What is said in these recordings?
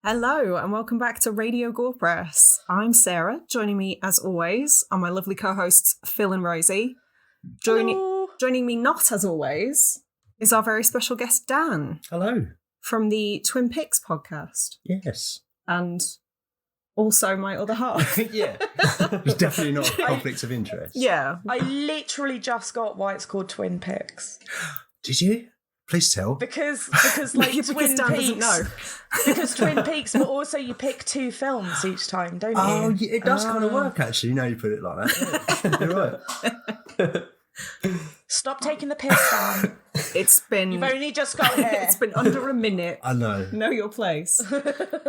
Hello and welcome back to Radio Gorepress. I'm Sarah. Joining me as always are my lovely co-hosts Phil and Rosie. Joining me not as always is our very special guest Dan. Hello. From the Twin Peaks podcast. Yes. And also my other half. Yeah. There's definitely not a conflict of interest. Yeah. I literally just got why it's called Twin Peaks. Did you? Please tell. Because like Twin Dan Peaks. doesn't know. Because Twin Peaks, but also you pick two films each time, don't you? Oh, yeah, it does kind of work, actually. Now you put it like that. You're right. Stop taking the piss, Dan. You've only just got here. It's been under a minute. I know. Know your place.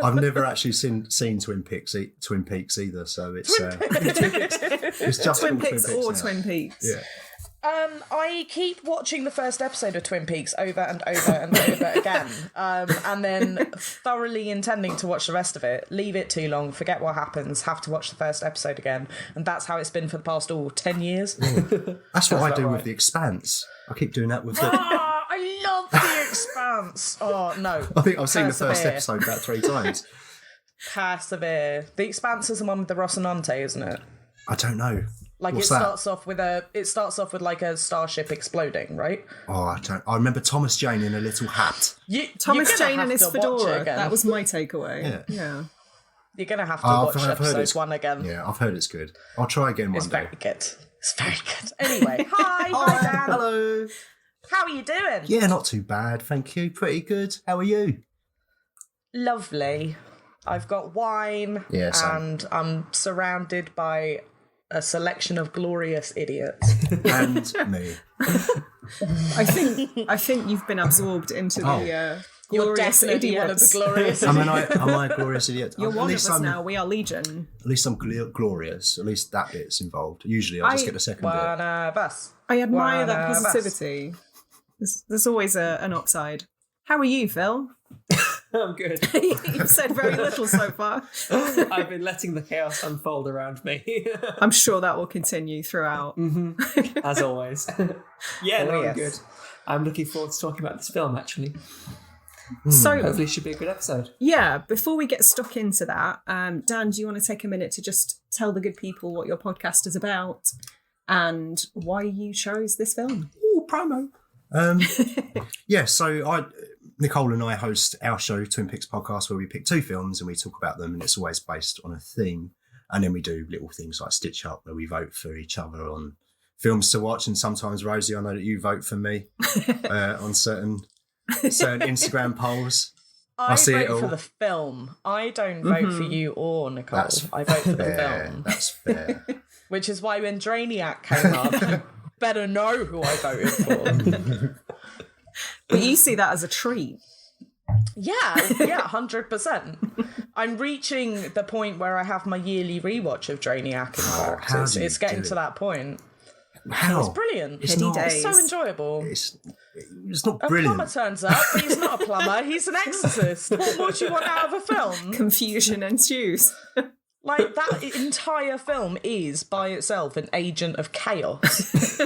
I've never actually seen Twin Peaks either, so it's it's just Twin called Peaks or now. Twin Peaks. Yeah. I keep watching the first episode of Twin Peaks over and over and over again, and then thoroughly intending to watch the rest of it, leave it too long, forget what happens, have to watch the first episode again, and that's how it's been for the past 10 years. That's what I do with The Expanse. I keep doing that with the... I love The Expanse. Oh, no. I think I've seen the first episode about 3 times. Persevere. The Expanse is the one with the Rocinante, isn't it? I don't know. Like What's it that? starts off with like a starship exploding, right? Oh, I remember Thomas Jane in a little hat. Thomas Jane and his to watch it fedora. again. That was my takeaway. Yeah. You're going to have to watch episode 1 again. Yeah, I've heard it's good. I'll try again one day. It's very good. It's very good. Anyway, hi Dan. Hello. How are you doing? Yeah, not too bad, thank you. Pretty good. How are you? Lovely. I've got wine and I'm surrounded by a selection of glorious idiots. And me. I think you've been absorbed into the You're glorious definitely one of the idiots. glorious Am I a glorious idiot? You're one of us I'm, now. We are Legion. At least I'm glorious. At least that bit's involved. Usually I just get the second bit. One of us. I admire One that of us. positivity. There's always an upside. How are you, Phil? I'm good. You've said very little so far. I've been letting the chaos unfold around me. I'm sure that will continue throughout. As always. Yeah, Oh, no, yes. I'm good. I'm looking forward to talking about this film, actually. So, Hopefully it should be a good episode. yeah, before we get stuck into that, Dan, do you want to take a minute to just tell the good people what your podcast is about and why you chose this film? Ooh, promo. Yeah, so Nicole and I host our show, Twin Peaks Podcast, where we pick 2 films and we talk about them, and it's always based on a theme. And then we do little things like Stitch Up, where we vote for each other on films to watch. And sometimes, Rosie, I know that you vote for me on certain Instagram polls. I see it vote all. for the film. I don't vote for you or Nicole. I vote for the film. That's fair. Which is why when Drainiac came up, you better know who I voted for. But you see that as a treat. Yeah, 100%. I'm reaching the point where I have my yearly rewatch of Drainiac, in fact. how do you It's getting do to that point. How? It's brilliant. It's Heady not, days. It's so enjoyable. it's not A brilliant. plumber turns up, but he's not a plumber, he's an exorcist. What more do you want out of a film? Confusion ensues. Like, that entire film is, by itself, an agent of chaos.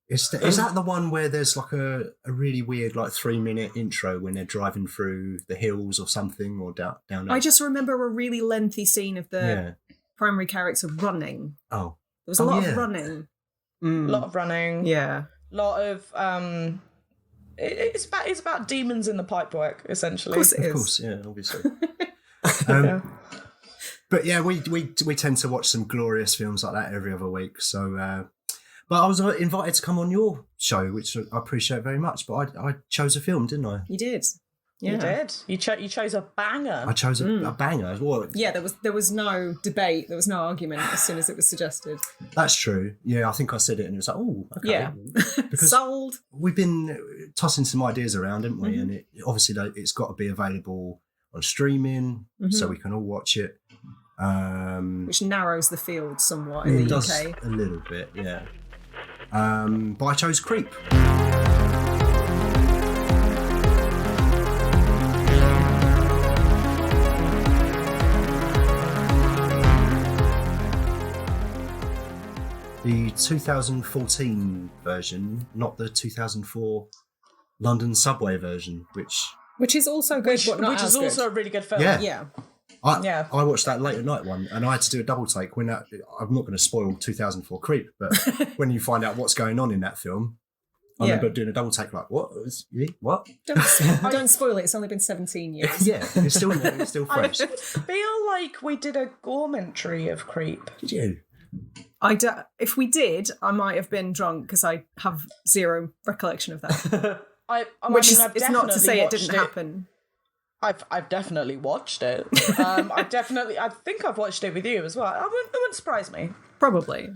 Is that the one where there's like a really weird 3-minute intro when they're driving through the hills or something, or down there? I just remember a really lengthy scene of the primary character running. Oh. There was a lot yeah. of running. A lot of running. Yeah. Lot of it's about demons in the pipework, essentially. Of course it is. Of course, yeah, obviously. But yeah, we tend to watch some glorious films like that every other week. So, but I was invited to come on your show, which I appreciate very much. But I chose a film, didn't I? You did. Yeah. You did. You chose a banger. I chose a banger. Well, Yeah, there was no debate, there was no argument as soon as it was suggested. that's true. Yeah, I think I said it, and it was like, oh, okay. Yeah. Because Sold. we've been tossing some ideas around, haven't we? And obviously it's got to be available on streaming, so we can all watch it. Which narrows the field somewhat in the does UK. a little bit, yeah. But I chose Creep. The 2014 version, not the 2004 London subway version, which Which is also good, but not which as is good. also a really good film. Yeah. Yeah. I watched that late at night one, and I had to do a double take. I'm not going to spoil 2004 Creep, but when you find out what's going on in that film, I remember doing a double take like, what? What? Don't spoil it. It's only been 17 years. Yeah, it's still new, it's still fresh. I feel like we did a Gorementary of Creep. Did you? If we did, I might have been drunk because I have zero recollection of that. It's not to say it didn't happen. I've definitely watched it. I think I've watched it with you as well. It wouldn't surprise me. Probably.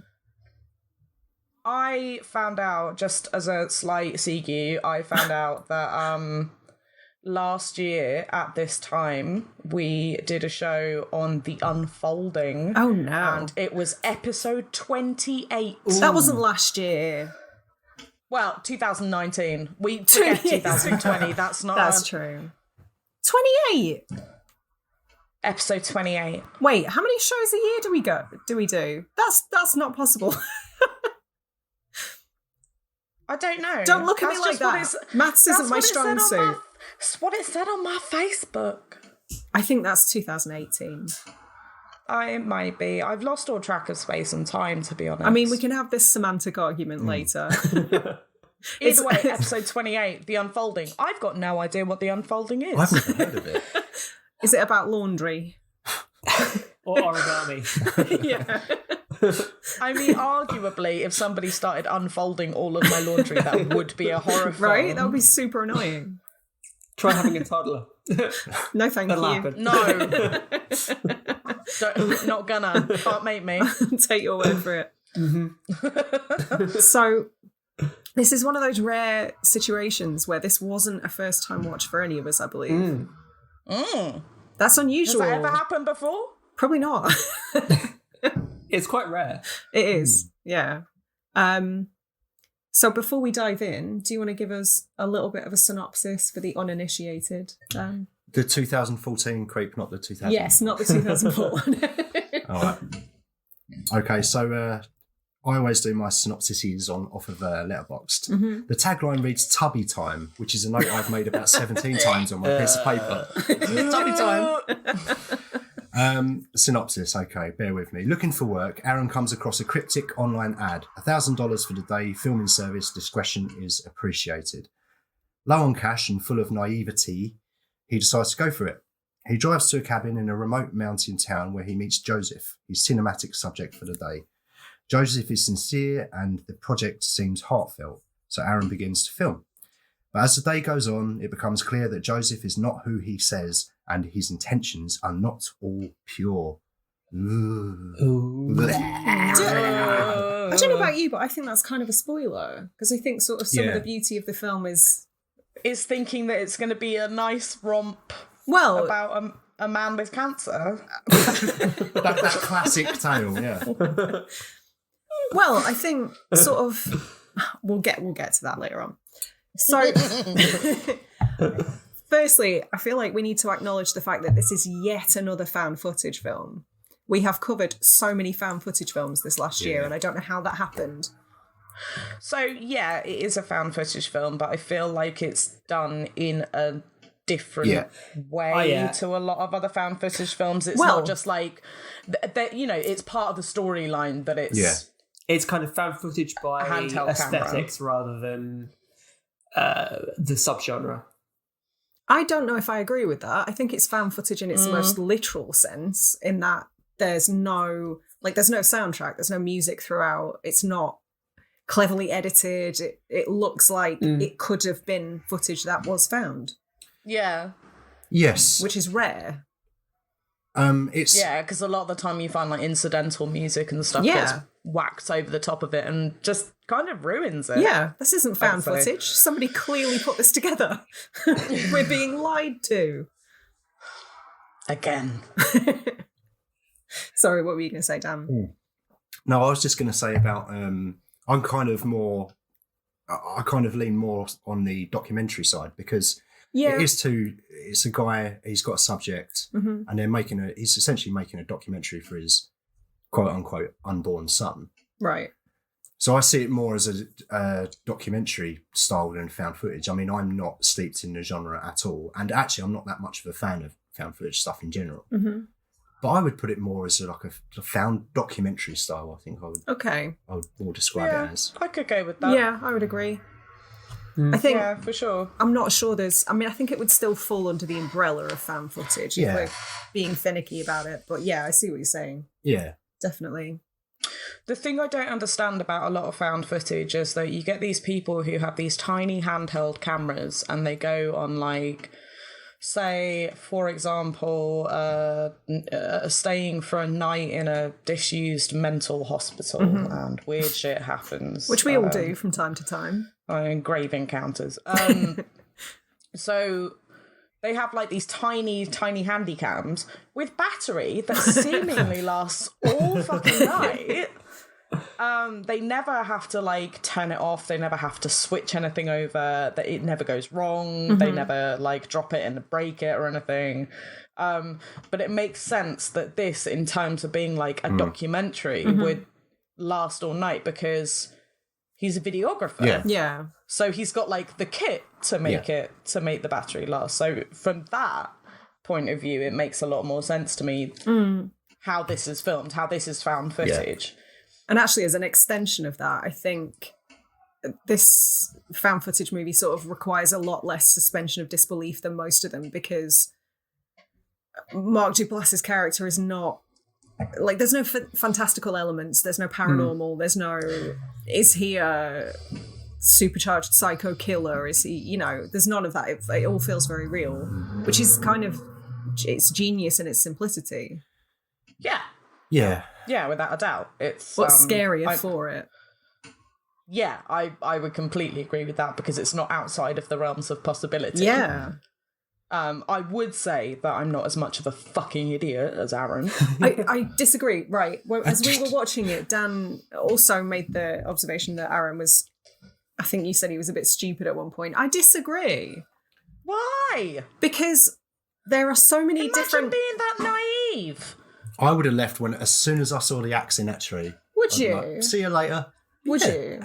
I found out, just as a slight segue, I found out that last year at this time we did a show on The Unfolding. Oh no. And it was episode 28. Ooh. That wasn't last year. Well, 2019. We forget 2020. That's not. That's true. 28. Episode 28. Wait, how many shows a year do we do? That's not possible. I don't know. Don't look at me like that. Maths isn't my strong suit. That's what it said on my Facebook. I think that's 2018. It might be. I've lost all track of space and time, to be honest. I mean, we can have this semantic argument later. Either way, episode 28, The Unfolding. I've got no idea what The Unfolding is. I've never heard of it. Is it about laundry? Or origami? Yeah. I mean, arguably, if somebody started unfolding all of my laundry, that would be a horror film. Right? That would be super annoying. Try having a toddler. No, thank That'll you. happen. No. Not gonna. Can't make me. Take your word for it. Mm-hmm. So, this is one of those rare situations where this wasn't a first-time watch for any of us, I believe. That's unusual. Has that ever happened before? Probably not. It's quite rare. It is, yeah. So before we dive in, do you want to give us a little bit of a synopsis for the uninitiated? The 2014 Creep, not the 2000. Yes, not the 2004 one. All right. Okay, so I always do my synopsises off of Letterboxd. Mm-hmm. The tagline reads Tubby Time, which is a note I've made about 17 times on my piece of paper. Tubby Time. Synopsis, okay, bear with me. Looking for work, Aaron comes across a cryptic online ad. $1,000 for the day, filming service, discretion is appreciated. Low on cash and full of naivety, he decides to go for it. He drives to a cabin in a remote mountain town where he meets Joseph, his cinematic subject for the day. Joseph is sincere and the project seems heartfelt, so Aaron begins to film. But as the day goes on, it becomes clear that Joseph is not who he says and his intentions are not all pure. I don't know about you, but I think that's kind of a spoiler because I think sort of some of the beauty of the film is thinking that it's going to be a nice romp about a man with cancer. that classic tale, yeah. Well, I think sort of we'll get to that later on. So firstly, I feel like we need to acknowledge the fact that this is yet another found footage film. We have covered so many found footage films this last year, and I don't know how that happened. So, yeah, it is a found footage film, but I feel like it's done in a different way to a lot of other found footage films. It's not just like, it's part of the storyline, but it's... Yeah. It's kind of found footage by aesthetics rather than the subgenre. I don't know if I agree with that. I think it's found footage in its most literal sense, in that there's no soundtrack, there's no music throughout. It's not cleverly edited. It looks like it could have been footage that was found. Yeah. Yes. Which is rare. Because a lot of the time you find like incidental music and stuff gets whacked over the top of it and just kind of ruins it. Yeah, this isn't found footage. Somebody clearly put this together. We're being lied to. Again. Sorry, what were you going to say, Dan? No, I was just going to say about, I kind of lean more on the documentary side because it's a guy, he's got a subject and they're he's essentially making a documentary for his quote unquote unborn son. Right. So I see it more as a documentary style than found footage. I mean, I'm not steeped in the genre at all. And actually, I'm not that much of a fan of found footage stuff in general. Mm-hmm. But I would put it more as a found documentary style, I think I would more describe it as. I could go with that. Yeah, I would agree. I think, yeah, for sure. I'm not sure I think it would still fall under the umbrella of fan footage if we're being finicky about it. But yeah, I see what you're saying. Yeah. Definitely. The thing I don't understand about a lot of found footage is that you get these people who have these tiny handheld cameras and they go on, like, say, for example, staying for a night in a disused mental hospital and weird shit happens. Which we all do from time to time. Grave encounters. So they have, like, these tiny handy cams with battery that seemingly lasts all fucking night. They never have to, like, turn it off. They never have to switch anything over. That it never goes wrong. They never, like, drop it and break it or anything. But it makes sense that this, in terms of being, like, a documentary, would last all night because he's a videographer. Yeah. So he's got, like, the kit to make to make the battery last. So from that point of view, it makes a lot more sense to me how this is filmed, how this is found footage. Yeah. And actually, as an extension of that, I think this found footage movie sort of requires a lot less suspension of disbelief than most of them, because Mark Duplass's character is not, like, there's no fantastical elements, there's no paranormal, there's no, is he a supercharged psycho killer, is he, there's none of that. It all feels very real, which is kind of, it's genius in its simplicity. Yeah, without a doubt. It's what's scarier for it. Yeah, I would completely agree with that, because it's not outside of the realms of possibility. Yeah. I would say that I'm not as much of a fucking idiot as Aaron. I disagree. Right. Well, as we were watching it, Dan also made the observation that Aaron was, I think you said he was a bit stupid at one point. I disagree. Why? Because there are so many different... being that naive. I would have left as soon as I saw the axe in that tree. Would you? Like, see you later. Would you?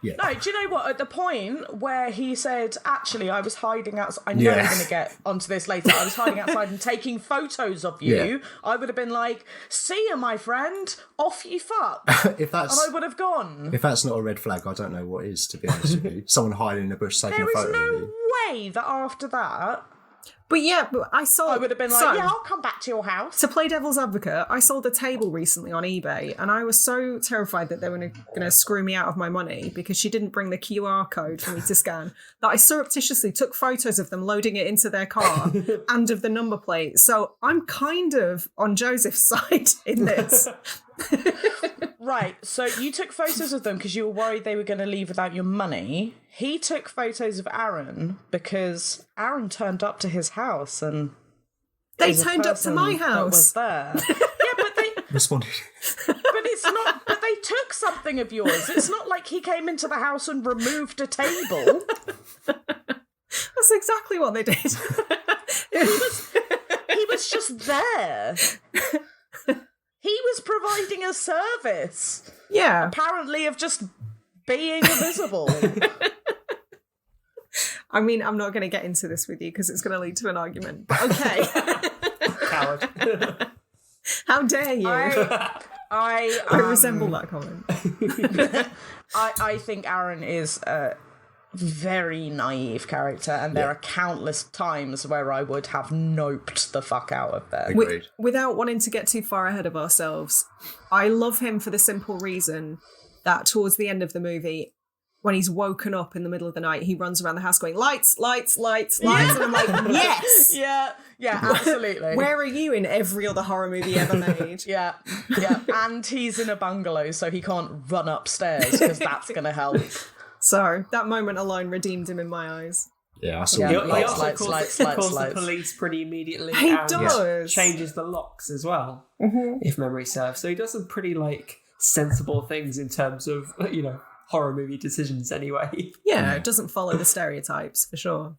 Yeah. No, do you know what? At the point where he said, actually, I was hiding outside, I know I'm going to get onto this later, I was hiding outside and taking photos of you, I would have been like, see you, my friend, off you fuck. And I would have gone. If that's not a red flag, I don't know what is, to be honest with you. Someone hiding in a bush taking a photo of you. There is no way that after that... But I would have been like, I'll come back to your house. To play devil's advocate, I sold a table recently on eBay, and I was so terrified that they were going to screw me out of my money because she didn't bring the QR code for me to scan, that I surreptitiously took photos of them loading it into their car and of the number plate. So I'm kind of on Joseph's side in this. Right, so you took photos of them because you were worried they were going to leave without your money. He took photos of Aaron because Aaron turned up to his house and... They turned up to my house. Was there. Yeah, but they... Responded. But it's not... But they took something of yours. It's not like he came into the house and removed a table. That's exactly what they did. He was just there. He was providing a service. Yeah. Apparently of just being invisible. I mean, I'm not going to get into this with you because it's going to lead to an argument. But okay. Coward. How dare you? I resemble that comment. I think Aaron is a very naive character, and there are countless times where I would have noped the fuck out of them. Without wanting to get too far ahead of ourselves, I love him for the simple reason that towards the end of the movie, when he's woken up in the middle of the night, he runs around the house going, lights, lights, lights, lights. And I'm like, yes! Yeah, absolutely. Where are you in every other horror movie ever made? Yeah. And he's in a bungalow, so he can't run upstairs, because that's going to help. So that moment alone redeemed him in my eyes. Yeah, I saw He also calls the police pretty immediately. He does. Changes the locks as well, if memory serves. So he does some pretty, sensible things in terms of, horror movie decisions anyway. Yeah, it doesn't follow the stereotypes, for sure.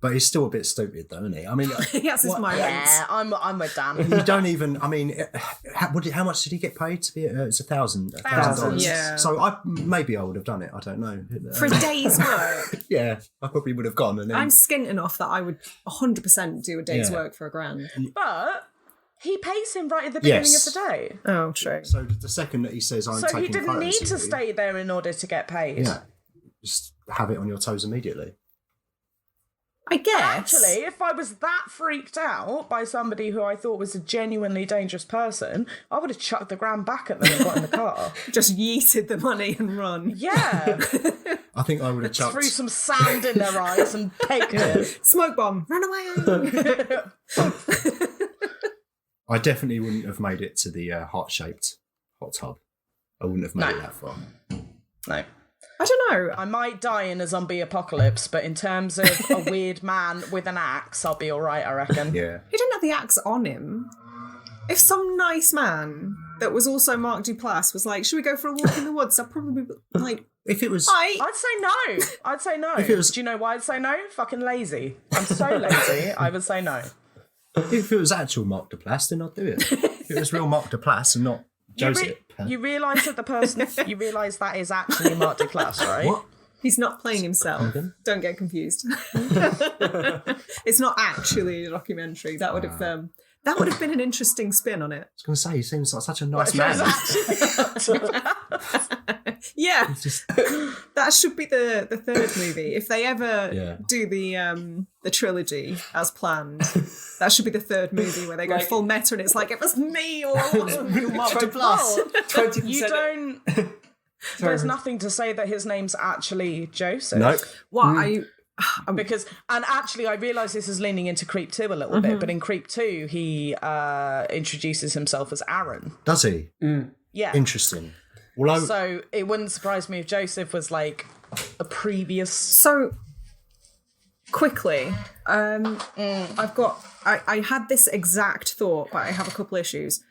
But he's still a bit stupid, though, isn't he? I mean, he has his moments. Yeah, I'm with Dan. you don't even. I mean, how much did he get paid to be? It's $1,000. Yeah. So maybe I would have done it. I don't know. For a day's work. Yeah, I probably would have gone. And then, I'm skint enough that I would 100% do a day's work for £1,000. But he pays him right at the beginning of the day. Oh, true. So the second that he says, "I'm taking So he didn't photos need of to you," stay there in order to get paid. Yeah, just have it on your toes immediately. I guess. Actually, if I was that freaked out by somebody who I thought was a genuinely dangerous person, I would have chucked the grand back at them and got in the car. Just yeeted the money and run. Yeah. I think I would have chucked. Threw some sand in their eyes and pegged it. Smoke bomb. Run away. I definitely wouldn't have made it to the heart-shaped hot tub. I wouldn't have made it that far. No. I don't know. I might die in a zombie apocalypse, but in terms of a weird man with an axe, I'll be all right, I reckon. Yeah. He didn't have the axe on him. If some nice man that was also Mark Duplass was like, should we go for a walk in the woods? I'd probably be like, If it was... I'd say no. If it was- Do you know why I'd say no? Fucking lazy. I'm so lazy, I would say no. If it was actual Mark Duplass, then I'd do it. If it was real Mark Duplass and not Joseph. You realise that that is actually Mark Duplass, right? What? he's not playing himself. Don't get confused. It's not actually a documentary. That would have been an interesting spin on it. I was going to say, he seems like such a nice man. Yeah, that should be the third movie. If they ever do the trilogy as planned, that should be the third movie where they go full meta and it's like, it was me or real Mark Duplass. 20%. You don't... There's nothing to say that his name's actually Joseph. No. What? Because, and actually I realise this is leaning into Creep 2 a little bit, but in Creep 2 he introduces himself as Aaron. Does he? Yeah. Interesting. Well, so it wouldn't surprise me if Joseph was like a previous... So, quickly, I had this exact thought, but I have a couple issues.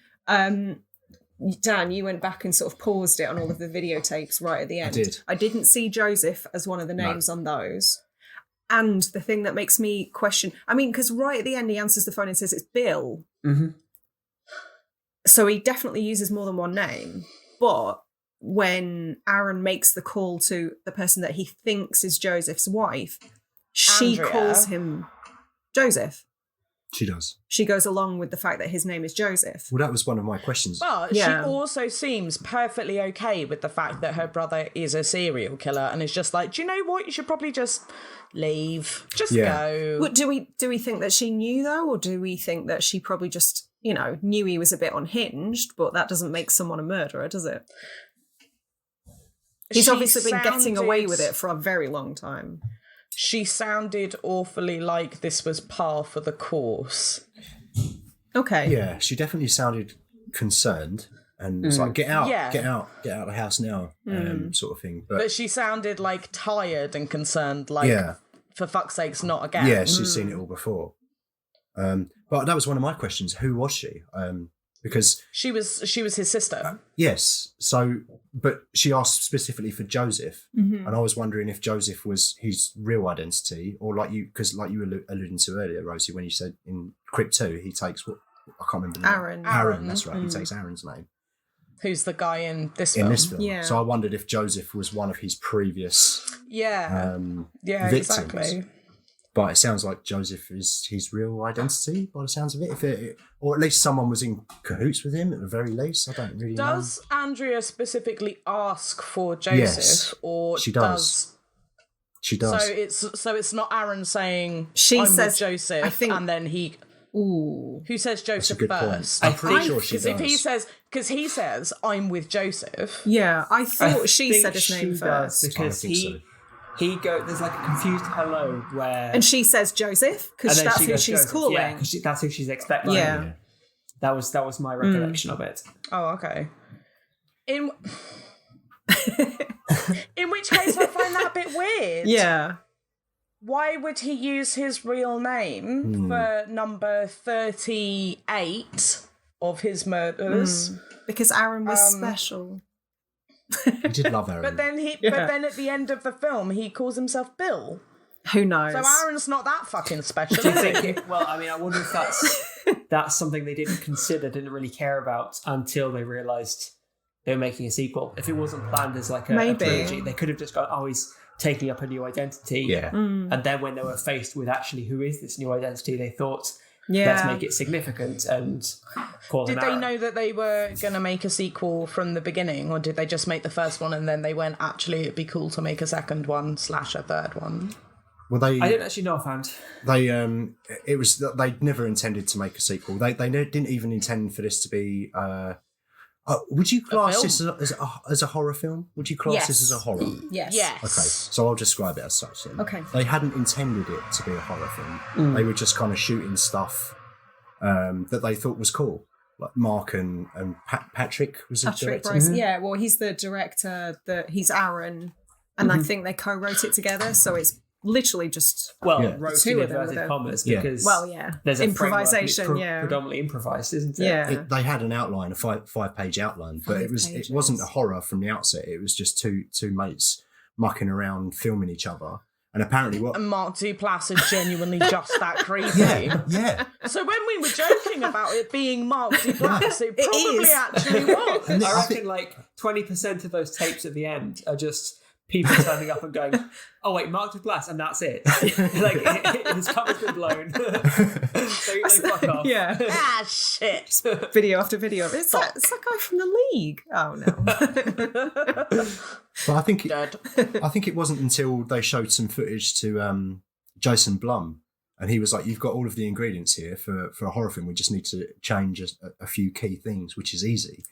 Dan, you went back and sort of paused it on all of the videotapes right at the end. I did. I didn't see Joseph as one of the names on those. And the thing that makes me question, I mean, because right at the end he answers the phone and says it's Bill. Mm-hmm. So he definitely uses more than one name. But when Aaron makes the call to the person that he thinks is Joseph's wife, she Andrea. calls him Joseph. she does. She goes along with the fact that his name is Joseph. Well, that was one of my questions. But Yeah. she also seems perfectly okay with the fact that her brother is a serial killer and is just like, do you know what? You should probably just leave. Just go. What, do we think that she knew though, or do we think that she probably just, knew he was a bit unhinged, but that doesn't make someone a murderer, does it? He's She obviously been getting away sounded- with it for a very long time. She sounded awfully like this was par for the course. Okay. Yeah, she definitely sounded concerned and was like, get out of the house now, sort of thing. But she sounded like tired and concerned, like, for fuck's sakes, not again. Yeah, she's seen it all before. But that was one of my questions. Who was she? Because She was his sister. yes, but she asked specifically for Joseph, and I was wondering if Joseph was his real identity, or because like you were alluding to earlier, Rosie, when you said in Crypt 2, he takes what I can't remember the name. Aaron, that's right. He takes Aaron's name. Who's the guy in this In film? this film. Yeah. So I wondered if Joseph was one of his previous Yeah. Yeah, victims. exactly. But it sounds like Joseph is his real identity by the sounds of it. Or at least someone was in cahoots with him at the very least. I don't really know. Does Andrea specifically ask for Joseph? Yes, Or she does. She does. So it's not Aaron saying She I'm says- with Joseph, I think- and then he... Ooh. Who says That's a Joseph good first? point. I'm pretty sure she Because does. if he says I'm with Joseph, Yeah, I thought she think said his name she does, first. because I think so. there's like a confused hello where... And she says Joseph, because and then that's she who goes, she's Joseph. calling. Yeah, 'cause that's who she's expecting. Yeah. That was my recollection of it. oh, okay. In which case, I find that a bit weird. Yeah. Why would he use his real name for number 38 of his murders? Because Aaron was special. He did love Aaron. But then at the end of the film, he calls himself Bill. Who knows? So Aaron's not that fucking special. Do you think well, I mean, I wonder if that's something they didn't consider, didn't really care about until they realised they were making a sequel. If it wasn't planned as like a trilogy, they could have just gone, oh, he's taking up a new identity. Yeah. And then when they were faced with actually who is this new identity, they thought, let's make it significant and call Did they know that they were going to make a sequel from the beginning, or did they just make the first one and then they went, actually, it'd be cool to make a second one / a third one? Well, I didn't actually know offhand. They never intended to make a sequel. They didn't even intend for this to be. Would you class this as a horror film? Would you class this as a horror? Yes. Okay, so I'll describe it as such then. Okay. They hadn't intended it to be a horror film. They were just kind of shooting stuff that they thought was cool. Like Mark and Patrick was the director. Bryce, yeah, well, he's the director. He's Aaron, and I think they co-wrote it together, so it's literally just wrote two in of them inverted commas Yeah. because there's improvisation, predominantly improvised, isn't it? Yeah. They had an outline, a five-page outline, but it wasn't a horror from the outset. It was just two mates mucking around, filming each other. And apparently And Mark Duplass is genuinely just that creepy. Yeah. So when we were joking about it being Mark Duplass, it probably actually was. I reckon like 20% of those tapes at the end are just people turning up and going, oh wait, Mark Duplass, and that's it. Like his cover's been blown. So they fuck off. Yeah. Ah, shit. Video after video. It's that guy from The League. Oh no. But I think it wasn't until they showed some footage to Jason Blum, and he was like, "You've got all of the ingredients here for a horror film. We just need to change a few key things, which is easy."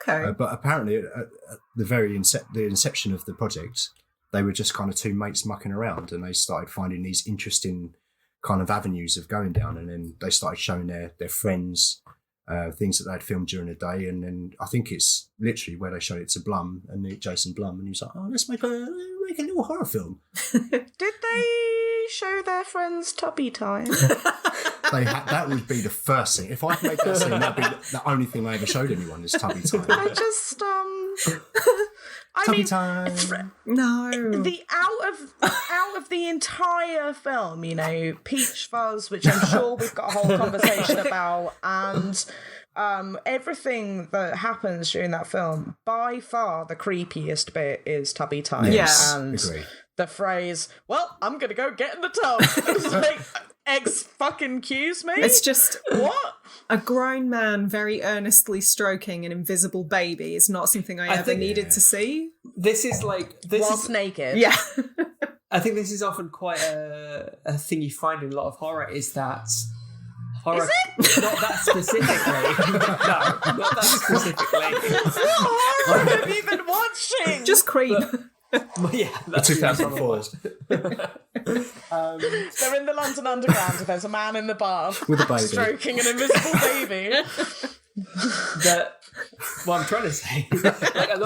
Okay. But apparently, at the inception of the project, they were just kind of two mates mucking around, and they started finding these interesting kind of avenues of going down, and then they started showing their friends things that they'd filmed during the day, and then I think it's literally where they showed it to Blum and Jason Blum, and he was like, "Oh, let's make a little horror film." Did they show their friends Tubby Time? That would be the first thing. If I could make that scene, that'd be the only thing I ever showed anyone is Tubby Time. Tubby Time. No. The out of the entire film, Peach Fuzz, which I'm sure we've got a whole conversation about, and everything that happens during that film, by far the creepiest bit is Tubby Time. Yes, And agree. the phrase, "Well, I'm gonna go get in the tub." It's like, excuse me? It's just what? A grown man very earnestly stroking an invisible baby is not something I ever needed to see. This is naked. Yeah. I think this is often quite a thing you find in a lot of horror, is that horror. Is it? Not that specifically. No, not that specifically. What horror have you been watching? Just Creep. Yeah, that's 2004. They're in the London Underground and there's a man in the bath With a baby. stroking an invisible baby. What I'm trying to say, like a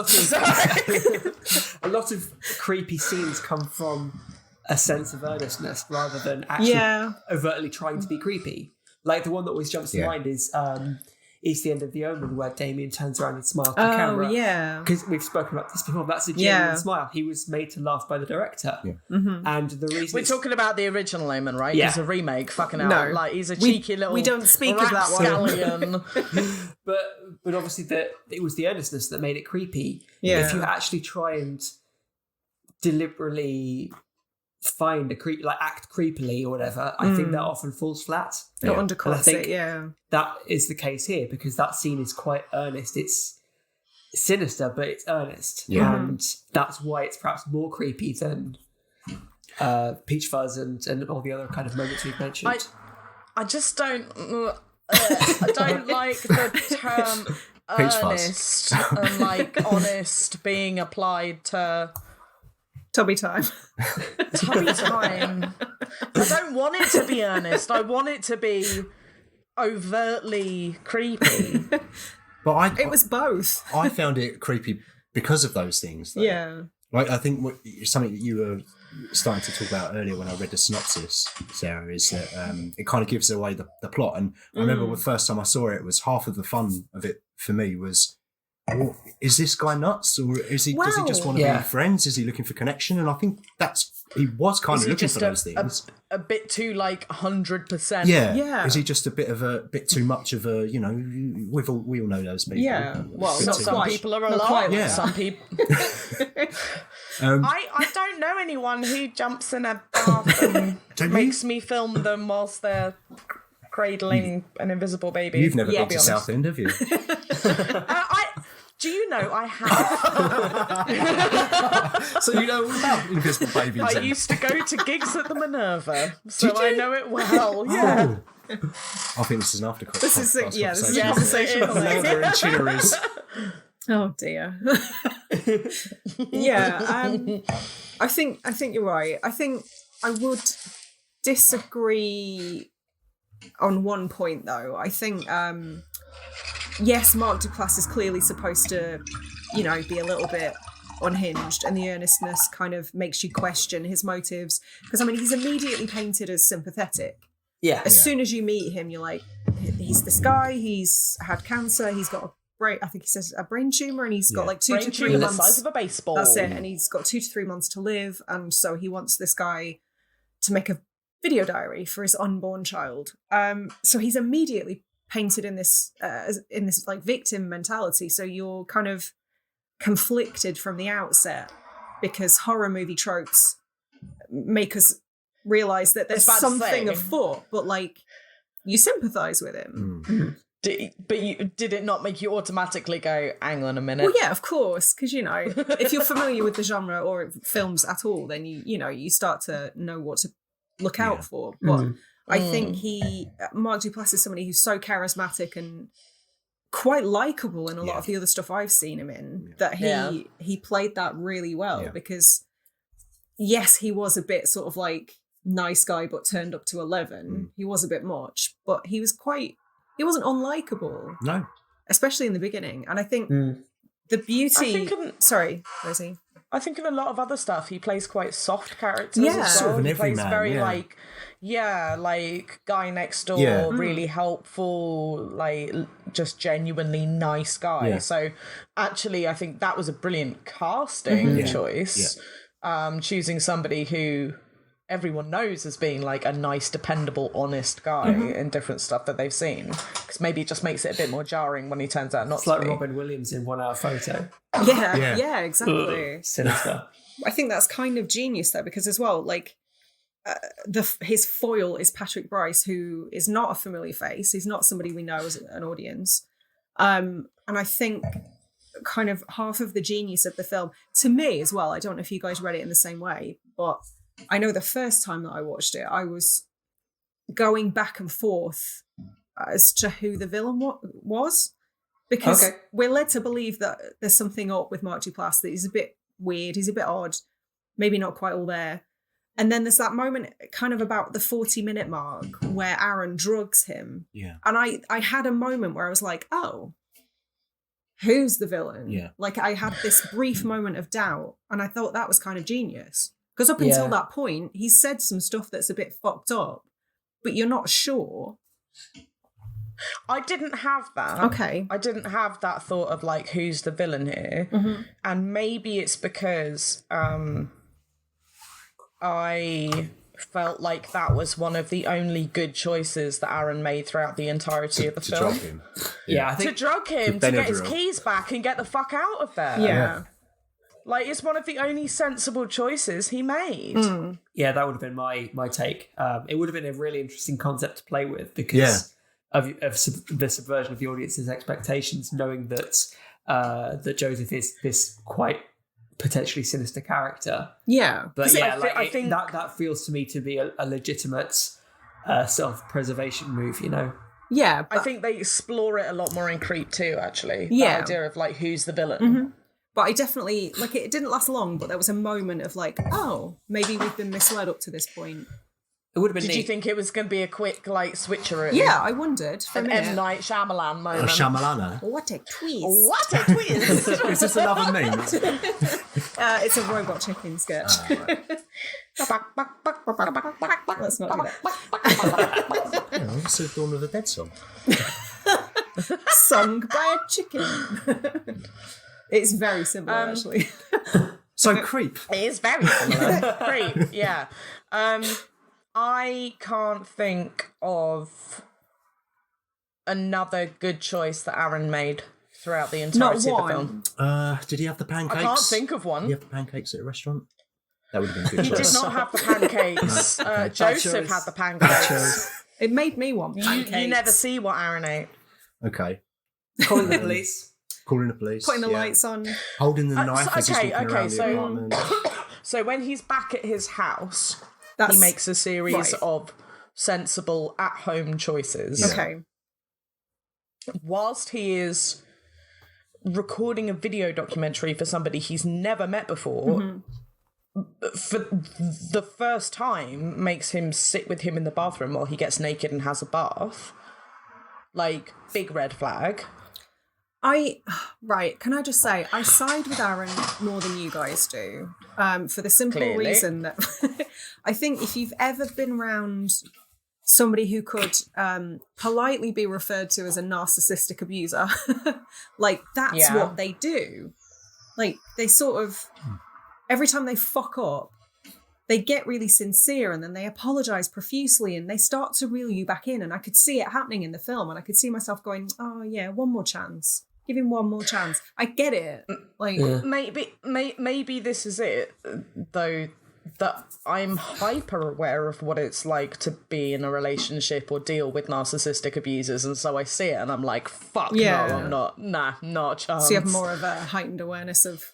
lot of creepy scenes come from a sense of earnestness rather than actually overtly trying to be creepy. Like the one that always jumps to mind is It's the End of the Omen, where Damien turns around and smiles to camera. Oh, yeah. Because we've spoken about this before. That's a genuine smile. He was made to laugh by the director. Yeah. Mm-hmm. And the reason we're talking about the original Omen, right? Yeah. He's a remake, fucking hell. No. Like, he's a cheeky little we don't speak of that one. But obviously it was the earnestness that made it creepy. Yeah. If you actually try and deliberately find act creepily or whatever, I think that often falls flat. It undercuts it, that is the case here, because that scene is quite earnest. It's sinister, but it's earnest. Yeah. And that's why it's perhaps more creepy than Peach Fuzz and all the other kind of moments we've mentioned. I just don't... I don't like the term earnest and honest being applied to... Tubby Time. Tubby Time. I don't want it to be earnest. I want it to be overtly creepy. But it was both. I found it creepy because of those things, though. Yeah. Like, I think something that you were starting to talk about earlier when I read the synopsis, Sarah, is that it kind of gives away the plot. And I remember the first time I saw it, was half of the fun of it for me was well, is this guy nuts, or does he just want to be friends? Is he looking for connection? And I think he was kind of looking for those things. A bit too 100%. Yeah. Is he just a bit too much of a, we all know those people. Yeah. Well, some people are alive. Yeah. Some people. I don't know anyone who jumps in a bath and makes me film them whilst they're cradling an invisible baby. You've never been to Southend, have you? Do you know I have? So you know all about invisible babies. I used to go to gigs at the Minerva, so I know it well. Yeah. I think this is an after. This is a conversation about Minerva and Chinories. Oh dear. Yeah. I think you're right. I think I would disagree on one point though. I think. Yes, Mark Duplass is clearly supposed to, be a little bit unhinged, and the earnestness kind of makes you question his motives. Because, he's immediately painted as sympathetic. Yeah. As soon as you meet him, you're like, he's this guy, he's had cancer, he's got I think he says a brain tumour, and he's got 2 to 3 months. The size of a baseball. That's it, and he's got 2 to 3 months to live, and so he wants this guy to make a video diary for his unborn child. So he's immediately painted in this victim mentality, so you're kind of conflicted from the outset because horror movie tropes make us realize that there's something afoot, but you sympathize with him. Did it not make you automatically go, hang on a minute? Well, yeah, of course, because if you're familiar with the genre or films at all, then you start to know what to look out for. But I think Mark Duplass is somebody who's so charismatic and quite likable in a lot of the other stuff I've seen him in, that he played that really well, because yes, he was a bit sort of nice guy but turned up to 11. He was a bit much, but he wasn't unlikable. No. Especially in the beginning. And I think the beauty... Sorry, Rosie. I think in a lot of other stuff, he plays quite soft characters as well. Sort of an everyman, plays very guy next door, really helpful, just genuinely nice guy. Yeah. So actually, I think that was a brilliant casting choice. Yeah. Choosing somebody who everyone knows as being a nice, dependable, honest guy in different stuff that they've seen. Because maybe it just makes it a bit more jarring when he turns out not to be. It's like Robin Williams in 1 Hour Photo. Yeah, exactly. Sinister. I think that's kind of genius though, because as well, his foil is Patrick Bryce, who is not a familiar face. He's not somebody we know as an audience. And I think kind of half of the genius of the film, to me as well, I don't know if you guys read it in the same way, but I know the first time that I watched it, I was going back and forth as to who the villain was. Because we're led to believe that there's something up with Mark Duplass, that he's a bit weird, he's a bit odd, maybe not quite all there. And then there's that moment kind of about the 40-minute mark where Aaron drugs him. Yeah. And I had a moment where I was like, oh, who's the villain? Yeah. I had this brief moment of doubt, and I thought that was kind of genius. Because up until that point, he's said some stuff that's a bit fucked up, but you're not sure. I didn't have that. Okay. I didn't have that thought of who's the villain here. And maybe it's because I felt like that was one of the only good choices that Aaron made throughout the entirety of the film. To drug him. Yeah, I think to drug him, to get his keys back and get the fuck out of there. Yeah. It's one of the only sensible choices he made. Yeah, that would have been my take. It would have been a really interesting concept to play with because of the subversion of the audience's expectations, knowing that that Joseph is this quite potentially sinister character. Yeah. But I think that feels to me to be a legitimate self-preservation move, Yeah. I think they explore it a lot more in Creep 2, actually. The idea of who's the villain. But I definitely, it didn't last long, but there was a moment of oh, maybe we've been misled up to this point. It would have been Did neat. you think it was going to be a quick, switcheroo? Yeah, I wondered. For An M. Night Shyamalan moment. Shyamalana. What a twist. What a twist. Is this another meme? It's a robot chicken sketch. Let's not do that. It's a Dawn of the Dead song. So sung by a chicken. It's very similar, actually. So Creep. It is very similar. Creep, yeah. I can't think of another good choice that Aaron made throughout the entirety of the film. Did he have the pancakes? I can't think of one. Did he have the pancakes at a restaurant? That would have been a good He choice. did not have the pancakes. Joseph had the pancakes. It made me want pancakes. You never see what Aaron ate. Okay. Calling the police. Calling the police. Putting the lights on. Holding the knife as he's walking around so, the apartment. So when he's back at his house, That's he makes a series right. of sensible at-home choices. Yeah. Okay. Whilst he is recording a video documentary for somebody he's never met before, for the first time makes him sit with him in the bathroom while he gets naked and has a bath. Like, big red flag. Can I just say, I side with Aaron more than you guys do, for the simple Clearly. reason that I think if you've ever been around somebody who could politely be referred to as a narcissistic abuser, like, that's what they do. Like, they sort of, every time they fuck up, they get really sincere and then they apologise profusely and they start to reel you back in. And I could see it happening in the film and I could see myself going, oh yeah, one more chance. Give him one more chance. I get it. Like, Maybe this is it, though, that I'm hyper aware of what it's like to be in a relationship or deal with narcissistic abusers, and so I see it and I'm like, fuck, no, I'm not. Nah, not a chance. so you have more of a heightened awareness of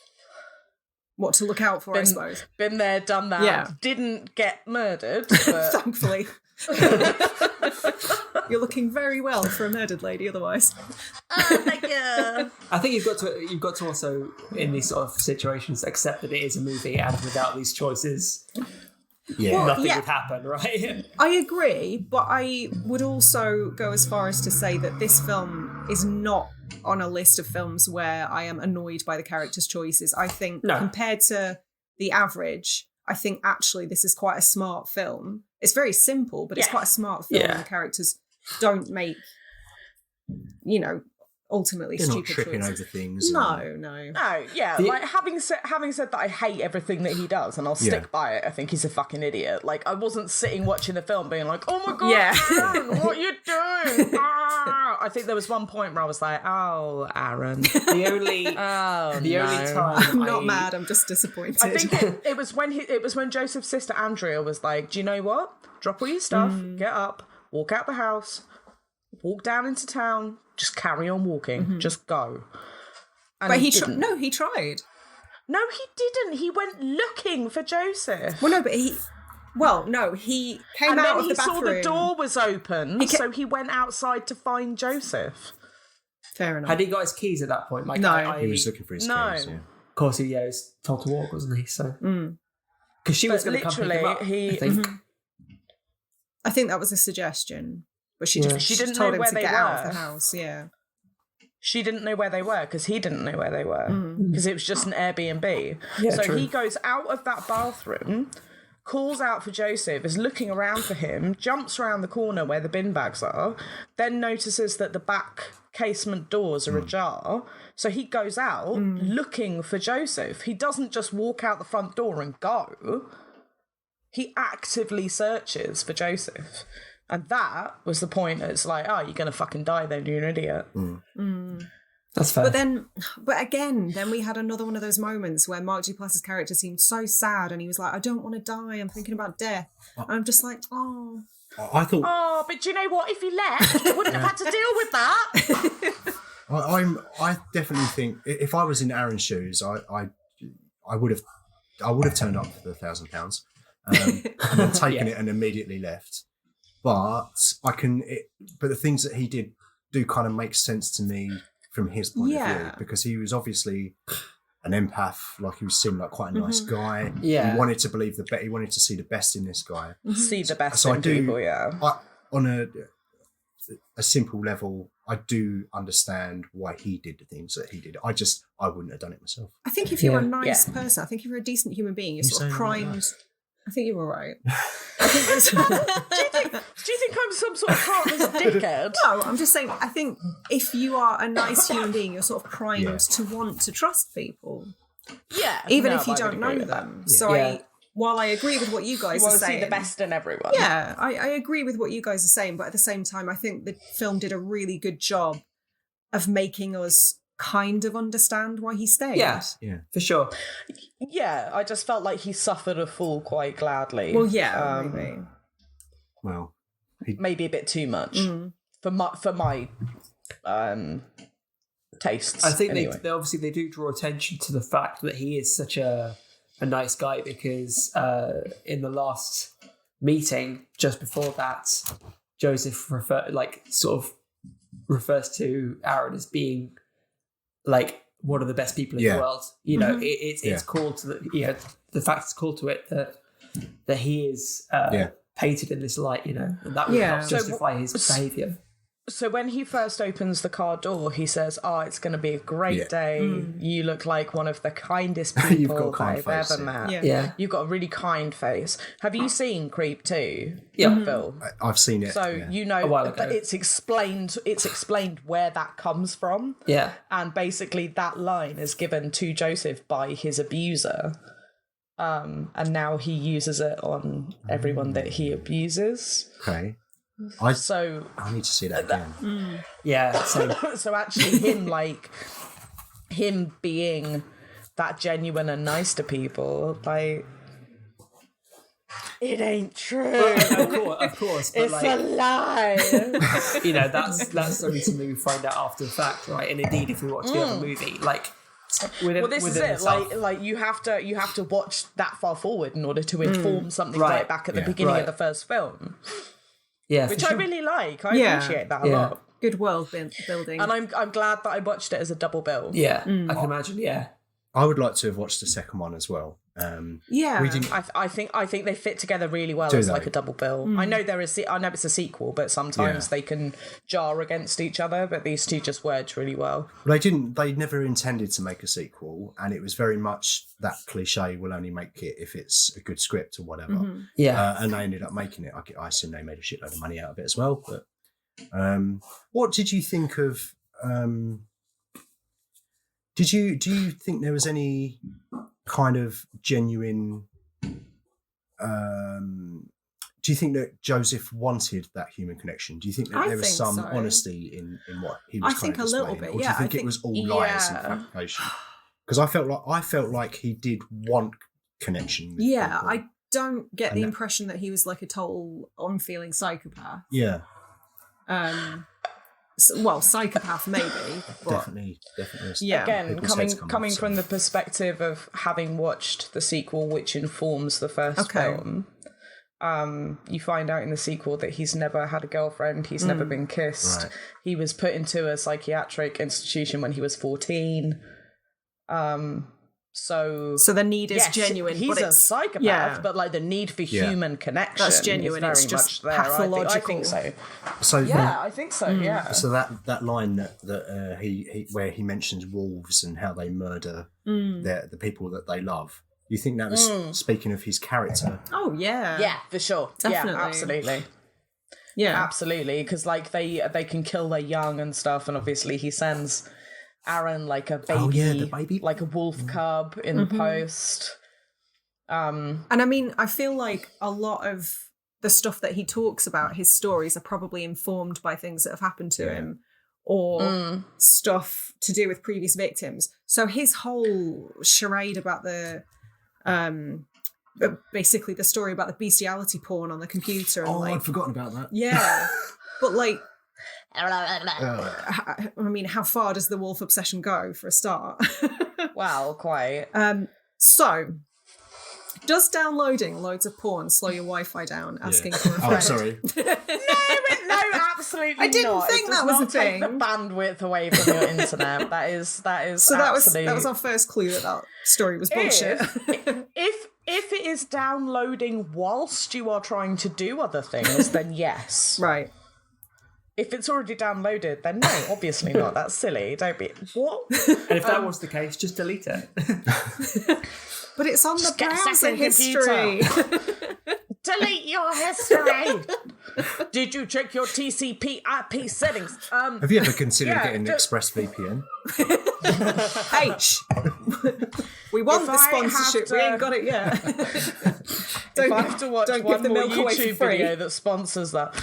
what to look out for, I suppose. Been there, done that. Yeah. Didn't get murdered, but Thankfully. You're looking very well for a murdered lady otherwise. thank you. I think you've got to also, in these sort of situations, accept that it is a movie, and without these choices, nothing would happen, right? I agree, but I would also go as far as to say that this film is not on a list of films where I am annoyed by the characters' choices. I think compared to the average, I think actually this is quite a smart film. It's very simple, but it's quite a smart film. And the characters don't make, ultimately They're stupid not tripping choices. over things. No. No, yeah, like having said that I hate everything that he does, and I'll stick by it. I think he's a fucking idiot. Like, I wasn't sitting watching the film being like, "Oh my god, Aaron, what are you doing?" I think there was one point where I was like, "Oh, Aaron." The only time I'm not mad. I'm just disappointed. I think it was when Joseph's sister Andrea was like, "Do you know what? Drop all your stuff, get up, walk out the house, walk down into town." Just carry on walking. Just go. And but he didn't. he tried. No, he didn't. He went looking for Joseph. Well, no, but he came And out then of he the saw bathroom. the door was open, so he went outside to find Joseph. Fair enough. Had he got his keys at that point? Like, No. He was looking for his keys, yeah. Of course, he was told to walk, wasn't he? So, because she was going to come pick him up. I think. I think that was a suggestion, but she didn't told know him where to they get out of were. the house. Yeah. She didn't know where they were because he didn't know where they were because it was just an Airbnb. Yeah, so true. he goes out of that bathroom, calls out for Joseph, is looking around for him, jumps around the corner where the bin bags are, then notices that the back casement doors are ajar. So he goes out looking for Joseph. He doesn't just walk out the front door and go. He actively searches for Joseph. And that was the point. It's like, oh, you're going to fucking die then, you're an idiot. That's fair. But again, then we had another one of those moments where Mark Duplass's character seemed so sad and he was like, I don't want to die, I'm thinking about death. And I'm just like, oh. I thought... Oh, but do you know what? If he left, I wouldn't have had to deal with that. I definitely think if I was in Aaron's shoes, I would have turned up for the £1,000 and then taken it and immediately left. But but the things that he did do kind of make sense to me from his point of view, because he was obviously an empath, like he seemed like quite a nice guy. Yeah. He wanted to believe he wanted to see the best in this guy. See the best So in people, yeah. On a simple level, I do understand why he did the things that he did. I wouldn't have done it myself. I think if you're a nice person, I think if you're a decent human being, you're sort of primed I think you were right. Do you think I'm some sort of heartless dickhead? No, I'm just saying, I think if you are a nice human being, you're sort of primed to want to trust people. Yeah. Even if you don't know them. So while I agree with what you guys are saying. See the best in everyone. Yeah, I agree with what you guys are saying, but at the same time, I think the film did a really good job of making us kind of understand why he stayed. Yeah, for sure. Yeah, I just felt like he suffered a fall quite gladly. Well, yeah, maybe. Well, maybe a bit too much for my tastes. I think anyway. they obviously they do draw attention to the fact that he is such a nice guy, because in the last meeting just before that, Joseph refers to Aaron as being like one of the best people in the world. You know, it's called to the fact it's called to it that he is painted in this light, you know, and that would help justify his behaviour. So when he first opens the car door, he says, "Oh, it's going to be a great day. You look like one of the kindest people I've ever met. Yeah. You've got a really kind face." Have you seen Creep 2? Yeah, Phil? I've seen it. So you know that it's explained where that comes from. Yeah. And basically that line is given to Joseph by his abuser. And now he uses it on everyone that he abuses. Okay. I need to see that again. Yeah. So actually him being that genuine and nice to people, like, it ain't true. Of course, but it's a lie. You know, that's something we find out after the fact, right? And indeed, if we watch the other movie, like, this is it. Like you have to watch that far forward in order to inform something right back at the beginning of the first film. Yeah, which I really like. I appreciate that a lot. Good world building. And I'm glad that I watched it as a double bill. Yeah, I can imagine. Yeah, I would like to have watched the second one as well. We didn't. I think they fit together really well as like a double bill. I know I know it's a sequel, but sometimes they can jar against each other. But these two just worked really well. They didn't. They never intended to make a sequel, and it was very much that cliche: "We'll only make it if it's a good script or whatever." Mm-hmm. Yeah, and they ended up making it. I assume they made a shitload of money out of it as well. But what did you think of? Do you think there was any kind of genuine? Do you think that Joseph wanted that human connection? Do you think that there was some honesty in what he was? I think a little bit. Or do you think it was all lies and fabrication? Because I felt like he did want connection. With people. I don't get the impression that he was like a total unfeeling psychopath. Yeah. Psychopath maybe. But definitely. Yeah. Again, coming from the perspective of having watched the sequel, which informs the first film, you find out in the sequel that he's never had a girlfriend, he's never been kissed. Right. He was put into a psychiatric institution when he was 14. So the need is genuine. He's a psychopath, but like the need for human connection, that's genuine. Is It's very just much there. pathological. I think so. I think so. Yeah. So that line that he where he mentions wolves and how they murder the people that they love. You think that was speaking of his character? Oh yeah. Yeah, for sure. Definitely. Yeah, absolutely. Yeah, absolutely. Because like they can kill their young and stuff, and obviously he sends Aaron like a baby, the baby, like a wolf cub in the post. And I mean, I feel like a lot of the stuff that he talks about, his stories, are probably informed by things that have happened to him or stuff to do with previous victims. So his whole charade about basically the story about the bestiality porn on the computer. And I'd forgotten about that. Yeah. But like, I mean, how far does the wolf obsession go for a start? Well, quite. So, does downloading loads of porn slow your Wi-Fi down? Asking for a friend. Oh, sorry. No, absolutely not. I didn't think that was a thing. Take the bandwidth away from your internet. That is. So that was our first clue that story was bullshit. If it is downloading whilst you are trying to do other things, then yes. Right. If it's already downloaded, then no, obviously not. That's silly. Don't be... What? And if that was the case, just delete it. But it's on the browser history. Delete your history. Did you check your TCP IP settings? Have you ever considered getting ExpressVPN? H. We want the sponsorship. We ain't got it yet. If I have to watch one more YouTube video that sponsors that.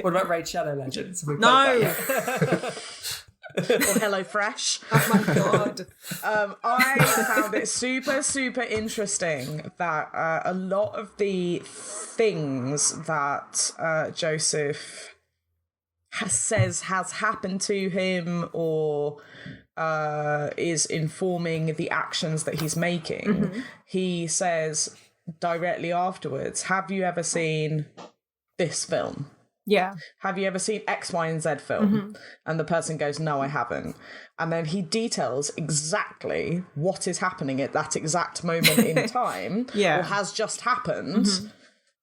What about Raid Shadow Legends? No. Or HelloFresh. Oh my god. I found it super, super interesting that a lot of the things that Joseph says has happened to him or is informing the actions that he's making, he says directly afterwards, have you ever seen this film? Yeah. Have you ever seen X, Y, and Z film? And the person goes, no, I haven't. And then he details exactly what is happening at that exact moment in time, or has just happened,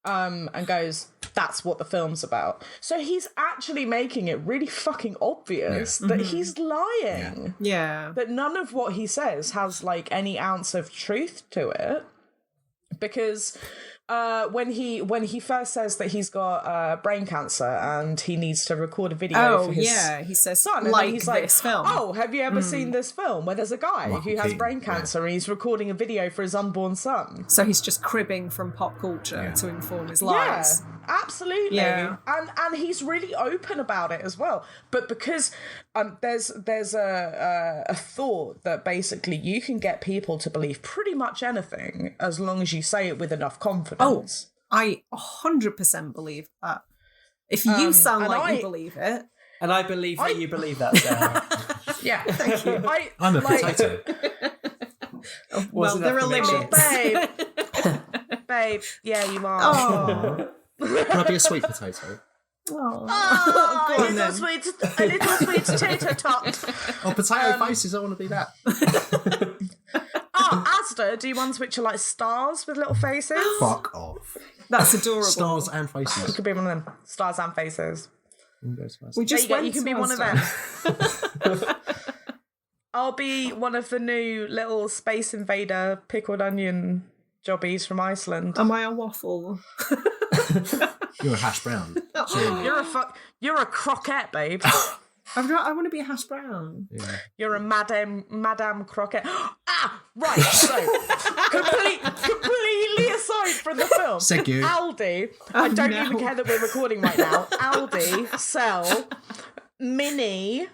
and goes, that's what the film's about. So he's actually making it really fucking obvious that he's lying. Yeah. That none of what he says has, like, any ounce of truth to it. Because... when he first says that he's got brain cancer and he needs to record a video for his he says son, like and he's this film. Oh, have you ever seen this film where there's a guy who has brain cancer and he's recording a video for his unborn son? So he's just cribbing from pop culture to inform his lies. Yeah, absolutely. Yeah. And he's really open about it as well. But because there's a thought that basically you can get people to believe pretty much anything as long as you say it with enough confidence. Oh, I 100% believe that. If you sound like you believe it. And I believe that you believe that, Sarah. Yeah, thank you. I'm a potato. Well, there are limits. Babe, yeah, you are. Oh. Can I be a sweet potato? Oh, go on a then. little sweet potato tot. Oh, potato faces, I want to be that. Asda do ones which are like stars with little faces. Fuck off. That's adorable. Stars and You faces. could be one of them. Stars and faces. We just There you went can be to one of Asda. them. I'll be one of the new little Space Invader pickled onion jobbies from Iceland. Am I a waffle? You're a hash brown. You're a croquette, babe. I want to be a hash brown. Yeah. You're a Madame Croquette. Right. So, completely aside from the film, Thank you. Aldi. I don't even care that we're recording right now. Aldi sell mini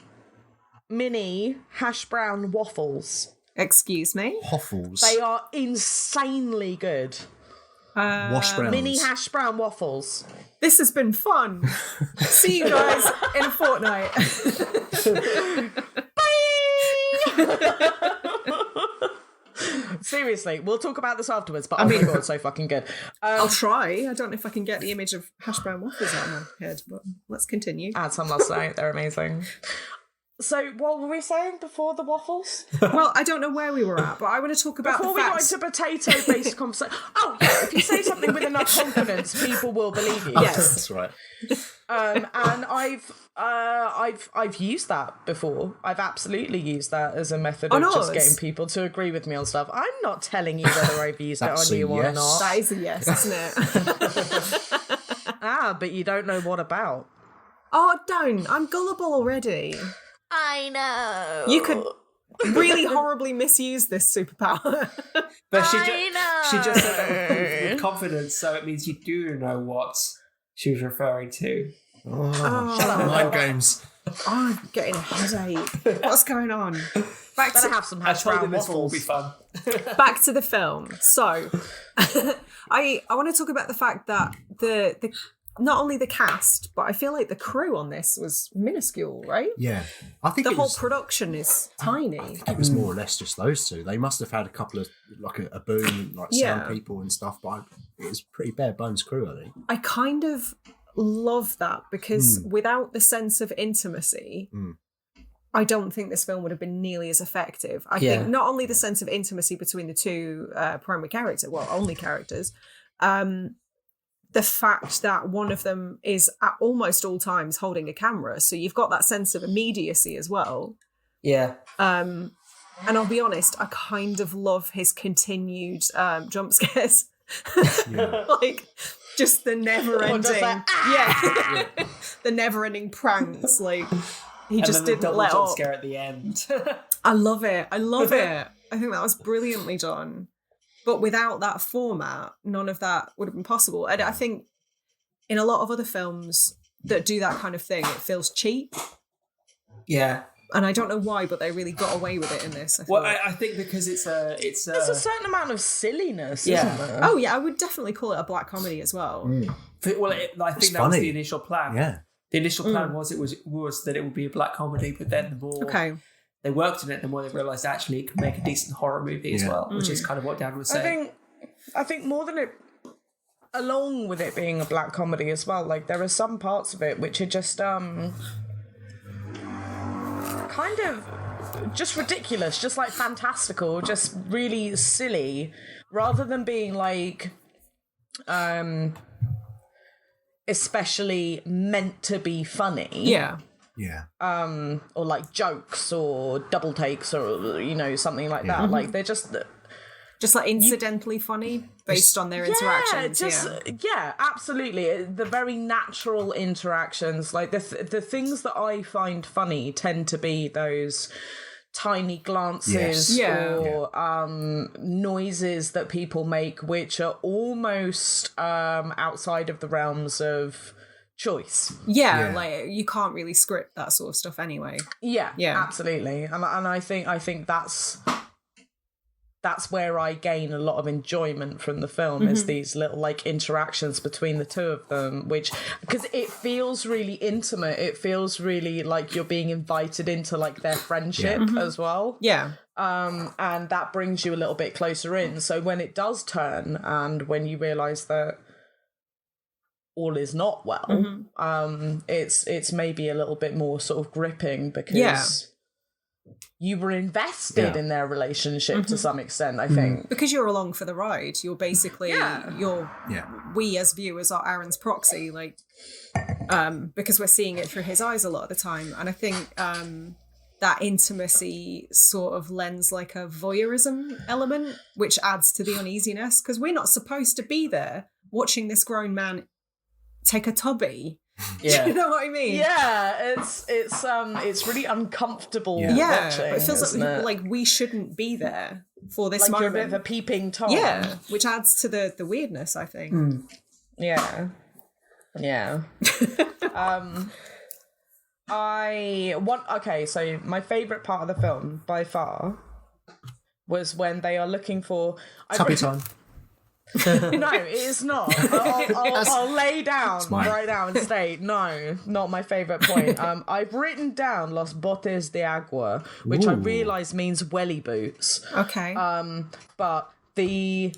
hash brown waffles. Excuse me? Hoffles. They are insanely good. Wash browns. Mini hash brown waffles. This has been fun. See you guys in a fortnight. Seriously, we'll talk about this afterwards, but oh my god, it's so fucking good. I'll try. I don't know if I can get the image of hash brown waffles out of my head, but let's continue. I had some last night, they're amazing. So, what were we saying before the waffles? Well, I don't know where we were at, but I want to talk about Before the we got facts. into potato-based conversation. Oh, yeah, if you say something with enough confidence, people will believe you. Yes. That's right. And I've used that before. I've absolutely used that as a method of just getting people to agree with me on stuff. I'm not telling you whether I've used it on you or not. That is a yes, isn't it? But you don't know what about. Oh, don't. I'm gullible already. I know. You could really horribly misuse this superpower. But she just said that with confidence, so it means you do know what she was referring to. Shut up, mind games. Oh, I'm getting a headache. What's going on? Better have some hash brown This will be waffles. fun. Back to the film. So, I want to talk about the fact that the not only the cast, but I feel like the crew on this was minuscule, right? Yeah. I think The it whole was, production is tiny. I think it was more or less just those two. They must have had a couple of, like a boom, like sound people and stuff, but it was pretty bare bones crew, I think. I kind of love that because without the sense of intimacy, I don't think this film would have been nearly as effective. I think not only the sense of intimacy between the two primary characters, well, only characters, the fact that one of them is at almost all times holding a camera, so you've got that sense of immediacy as well. Yeah. And I'll be honest, I kind of love his continued jump scares. Like, just the never-ending, the never-ending pranks. Like, he just didn't let jump up. Scare at the end. I love it. I think that was brilliantly done. But without that format, none of that would have been possible. And I think in a lot of other films that do that kind of thing, it feels cheap. Yeah. And I don't know why, but they really got away with it in this. I think because it's there's a certain amount of silliness, Yeah. isn't there? Oh yeah, I would definitely call it a black comedy as well. Well, I think that was funny. the initial plan. Yeah. The initial plan was that it would be a black comedy, but then the more they worked on it, the more they realised actually it could make a decent horror movie as well, which is kind of what Dan was saying. I think more than it, along with it being a black comedy as well, like there are some parts of it which are just kind of just ridiculous, just like fantastical, just really silly, rather than being like especially meant to be funny. Yeah. Or like jokes or double takes or, you know, something like that. Like they're just like incidentally funny based on their interactions. Yeah, absolutely. The very natural interactions, like the things that I find funny tend to be those tiny glances or noises that people make, which are almost outside of the realms of choice. Like you can't really script that sort of stuff anyway. Yeah, absolutely. And I think that's where I gain a lot of enjoyment from the film, is these little like interactions between the two of them, which, because it feels really intimate, it feels really like you're being invited into like their friendship as well. And that brings you a little bit closer in. So when it does turn, and when you realise that all is not well, it's maybe a little bit more sort of gripping, because you were invested in their relationship to some extent, I think. Because you're along for the ride. You're basically, we as viewers are Aaron's proxy, like, because we're seeing it through his eyes a lot of the time. And I think that intimacy sort of lends like a voyeurism element, which adds to the uneasiness, because we're not supposed to be there watching this grown man take a tubby. Do you know what I mean? Yeah, it's really uncomfortable watching. It feels like we shouldn't be there for this moment. You're a bit of a peeping Tom. Yeah, which adds to the weirdness, I think. Yeah. So my favourite part of the film by far was when they are looking for Tubby Time. No, it is not. I'll lay down right now and state, no, not my favourite point. I've written down Los Botes de Agua, which I realise means welly boots. Okay. But the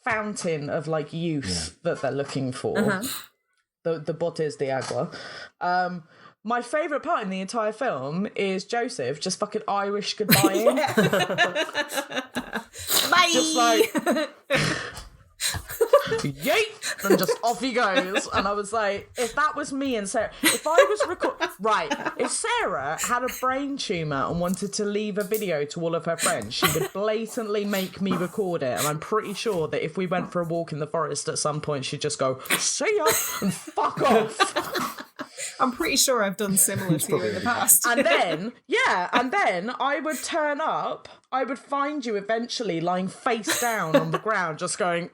fountain of like youth that they're looking for, the Botes de Agua. My favourite part in the entire film is Joseph just fucking Irish goodbye-ing. Bye! Just like... yeet, and just off he goes. And I was like, if that was me and Sarah, if I was if Sarah had a brain tumour and wanted to leave a video to all of her friends, she would blatantly make me record it. And I'm pretty sure that if we went for a walk in the forest at some point, she'd just go, see ya, and fuck off. I'm pretty sure I've done similar to you in the past. And then I would turn up, I would find you eventually lying face down on the ground, just going,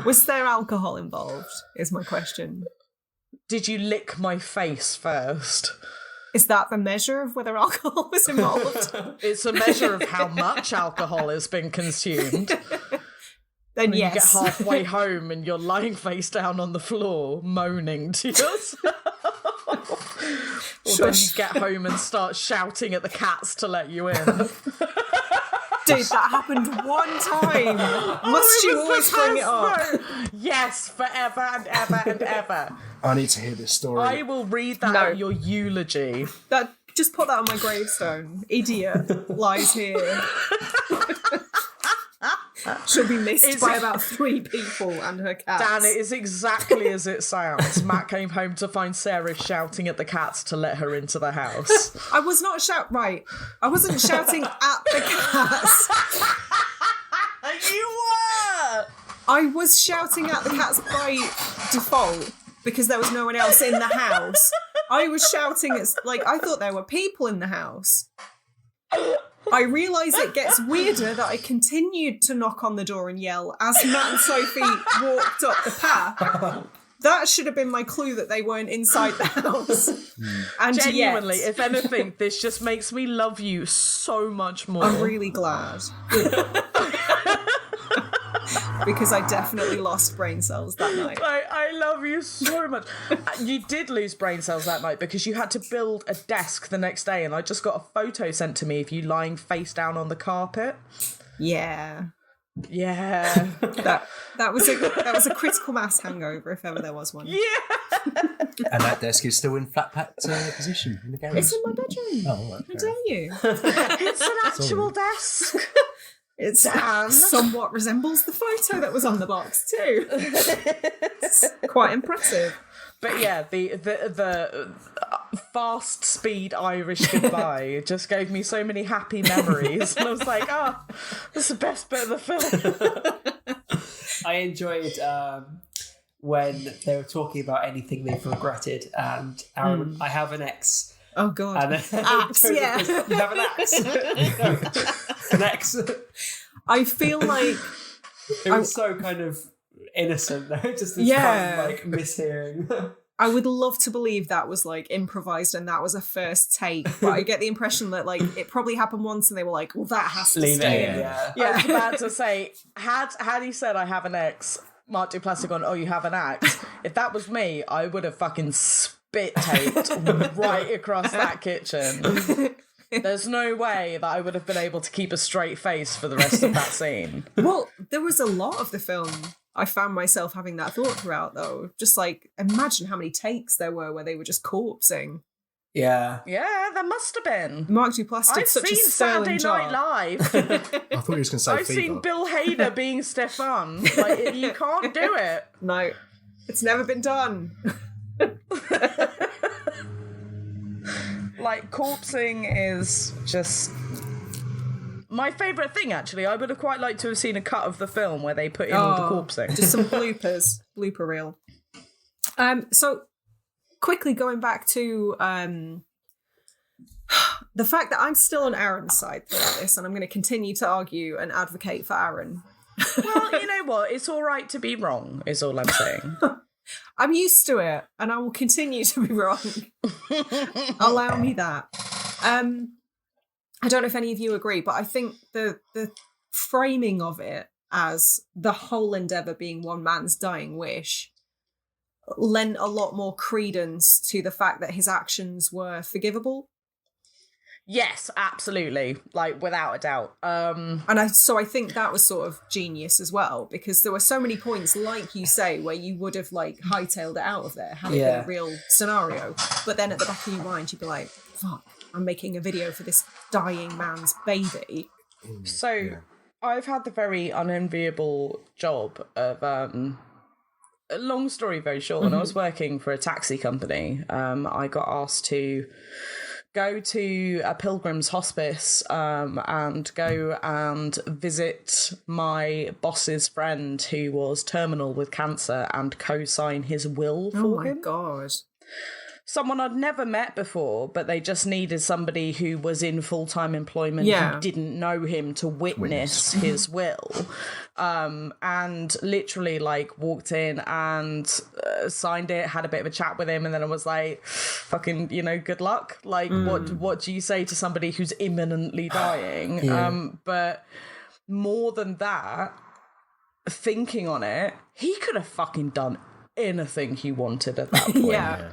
Was there alcohol involved, is my question. Did you lick my face first? Is that the measure of whether alcohol was involved? It's a measure of how much alcohol has been consumed. Then yes. You get halfway home and you're lying face down on the floor, moaning to yourself. Or then you get home and start shouting at the cats to let you in. Dude, that happened one time. Must you always bring it up? Yes, forever and ever and ever. I need to hear this story. I will read that at your eulogy. Just put that on my gravestone. Idiot lies here. She'll be missed by about 3 people and her cats. Dan, it is exactly as it sounds. Matt came home to find Sarah shouting at the cats to let her into the house. I was not I wasn't shouting at the cats. You were! I was shouting at the cats by default because there was no one else in the house. I was shouting at, I thought there were people in the house. I realise it gets weirder that I continued to knock on the door and yell as Matt and Sophie walked up the path. That should have been my clue that they weren't inside the house. And genuinely, yet, if anything, this just makes me love you so much more. I'm really glad. Because I definitely lost brain cells that night. I love you so much. You did lose brain cells that night because you had to build a desk the next day, and I just got a photo sent to me of you lying face down on the carpet. Yeah. Yeah. That was a critical mass hangover if ever there was one. Yeah. And that desk is still in flat packed position in the garage. It's in my bedroom. Oh, right. How dare you? It's an actual desk. It somewhat resembles the photo that was on the box too. It's quite impressive. But yeah, the fast speed Irish goodbye just gave me so many happy memories, and I was like, that's the best bit of the film. I enjoyed when they were talking about anything they've regretted, and Aaron, I have an ex. Oh god, and axe, yeah. You have an axe. An ex. I feel like it was so kind of innocent, though. Just this kind of mishearing. I would love to believe that was improvised and that was a first take, but I get the impression that it probably happened once and they were like, well, that has to stay in. Yeah. I was about to say, had he said I have an ex, Mark Duplass had gone, oh, you have an axe. If that was me, I would have fucking spit taped right across that kitchen. There's no way that I would have been able to keep a straight face for the rest of that scene. Well, there was a lot of the film I found myself having that thought throughout, though. Just imagine how many takes there were where they were just corpsing. Yeah. Yeah, there must have been. Mark Duplass did such a sterling job. I've seen Saturday Night Live. I thought he was going to say I've seen Bill Hader being Stefan. You can't do it. No, it's never been done. Corpsing is just my favourite thing, actually. I would have quite liked to have seen a cut of the film where they put in all the corpsing. Just some blooper reel. So, quickly going back to the fact that I'm still on Aaron's side throughout this, and I'm going to continue to argue and advocate for Aaron. Well, you know what? It's all right to be wrong, is all I'm saying. I'm used to it, and I will continue to be wrong. Allow me that. I don't know if any of you agree, but I think the framing of it as the whole endeavour being one man's dying wish lent a lot more credence to the fact that his actions were forgivable. Yes, absolutely. Without a doubt. And I think that was sort of genius as well, because there were so many points, like you say, where you would have hightailed it out of there had it been a real scenario. But then at the back of your mind, you'd be like, fuck, I'm making a video for this dying man's baby. So I've had the very unenviable job of, long story very short, when I was working for a taxi company, I got asked to go to a pilgrim's hospice and go and visit my boss's friend who was terminal with cancer and co-sign his will for him. Oh my God. Someone I'd never met before, but they just needed somebody who was in full-time employment who didn't know him to witness his will. And literally walked in and signed it, had a bit of a chat with him, and then I was like, fucking, good luck. What do you say to somebody who's imminently dying? But more than that, thinking on it, he could have fucking done anything he wanted at that point.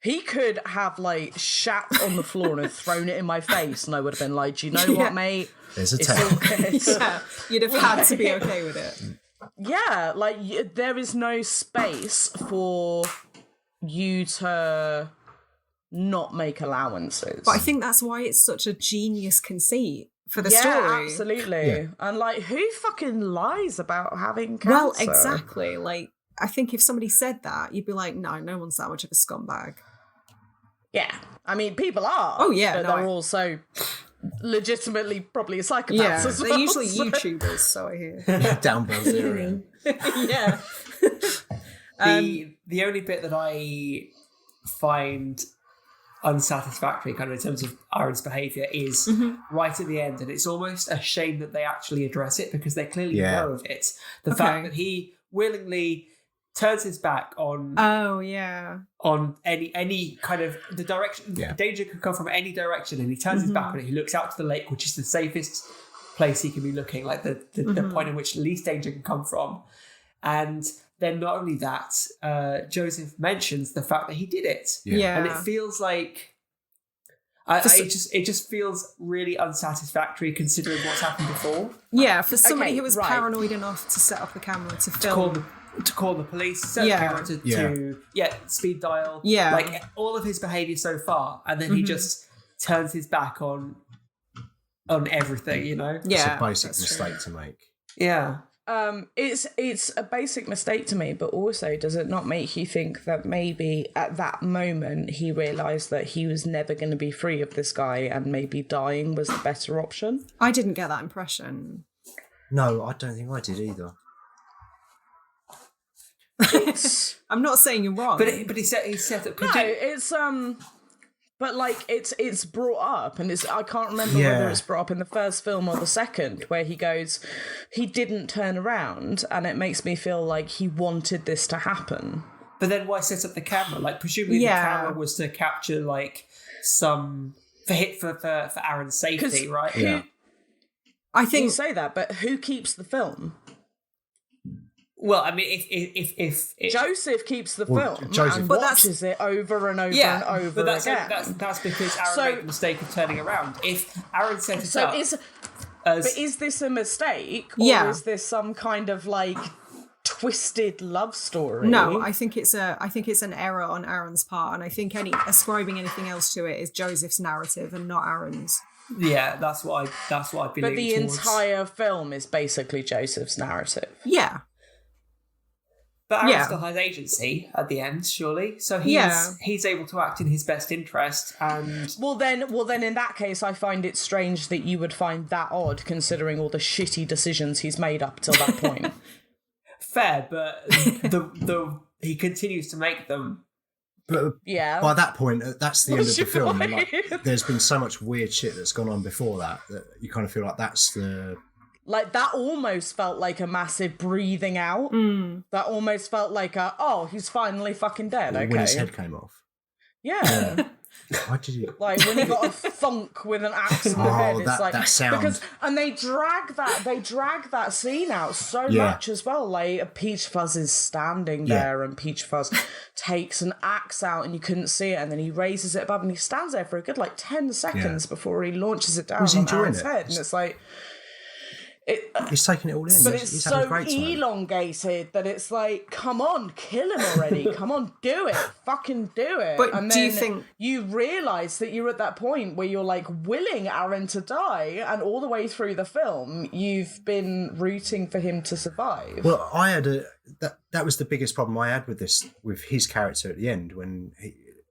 He could have shat on the floor and thrown it in my face, and I would have been like, do you know what, mate? There's a tail. You'd have had to be okay with it. Yeah, there is no space for you to not make allowances. But I think that's why it's such a genius conceit for the story. Absolutely. Yeah. And like, who fucking lies about having cancer? Well, exactly. Like, I think if somebody said that, you'd be like, no one's that much of a scumbag. Yeah. I mean, people are. Oh, yeah. But they're also legitimately probably psychopaths as well. They're usually so. YouTubers, so I hear. Down Belzerian. Yeah. The only bit that I find unsatisfactory kind of in terms of Aaron's behaviour is right at the end, and it's almost a shame that they actually address it because they clearly know of it. The fact that he willingly turns his back on on any kind of the direction danger could come from any direction, and he turns his back on it. He looks out to the lake, which is the safest place he can be looking, like the point in which least danger can come from. And then not only that, Joseph mentions the fact that he did it. And it feels like it just feels really unsatisfactory considering what's happened before. Yeah, for somebody who was paranoid enough to set up the camera to film. To call the police, set the camera to speed dial. Yeah. Like all of his behaviour so far. And then he just turns his back on everything, you know? Yeah. It's a basic mistake to make. Yeah. It's a basic mistake to me, but also does it not make you think that maybe at that moment he realised that he was never going to be free of this guy and maybe dying was the better option? I didn't get that impression. No, I don't think I did either. I'm not saying you're wrong, but he set up. But like it's brought up, and I can't remember whether it's brought up in the first film or the second, where he goes, he didn't turn around, and it makes me feel like he wanted this to happen. But then why set up the camera? Like presumably the camera was to capture like some for Aaron's safety, right? I think you say that, but who keeps the film? Well, I mean, if Joseph keeps the film and but watches it over and over and over but again. That's because Aaron made the mistake of turning around. If Aaron set it up, but is this a mistake, or is this some kind of like twisted love story? No, I think it's an error on Aaron's part, and I think ascribing anything else to it is Joseph's narrative and not Aaron's. Yeah, that's what I believe. But the entire film is basically Joseph's narrative. Yeah. But Aaron still has agency at the end, surely. So he's able to act in his best interest. And well, then, in that case, I find it strange that you would find that odd, considering all the shitty decisions he's made up till that point. Fair, but he continues to make them. But by that point, that's the end of the film. And like, there's been so much weird shit that's gone on before that you kind of feel like that's the. Like, that almost felt like a massive breathing out. That almost felt like he's finally fucking dead, okay. When his head came off. Yeah. Why did you... Like, when he got a thunk with an axe in the head, it's like... that sound. And they drag that scene out so much as well. Like, Peach Fuzz is standing there, and Peach Fuzz takes an axe out, and you couldn't see it, and then he raises it above, and he stands there for a good, 10 seconds before he launches it down on Aaron's head. And it's like... he's taking it all in. But it's so elongated that it's like, come on, kill him already. Come on, do it. Fucking do it. But and do then you think... you realise that you're at that point where you're like willing Aaron to die, and all the way through the film, you've been rooting for him to survive. Well, I had that was the biggest problem I had with his character at the end, when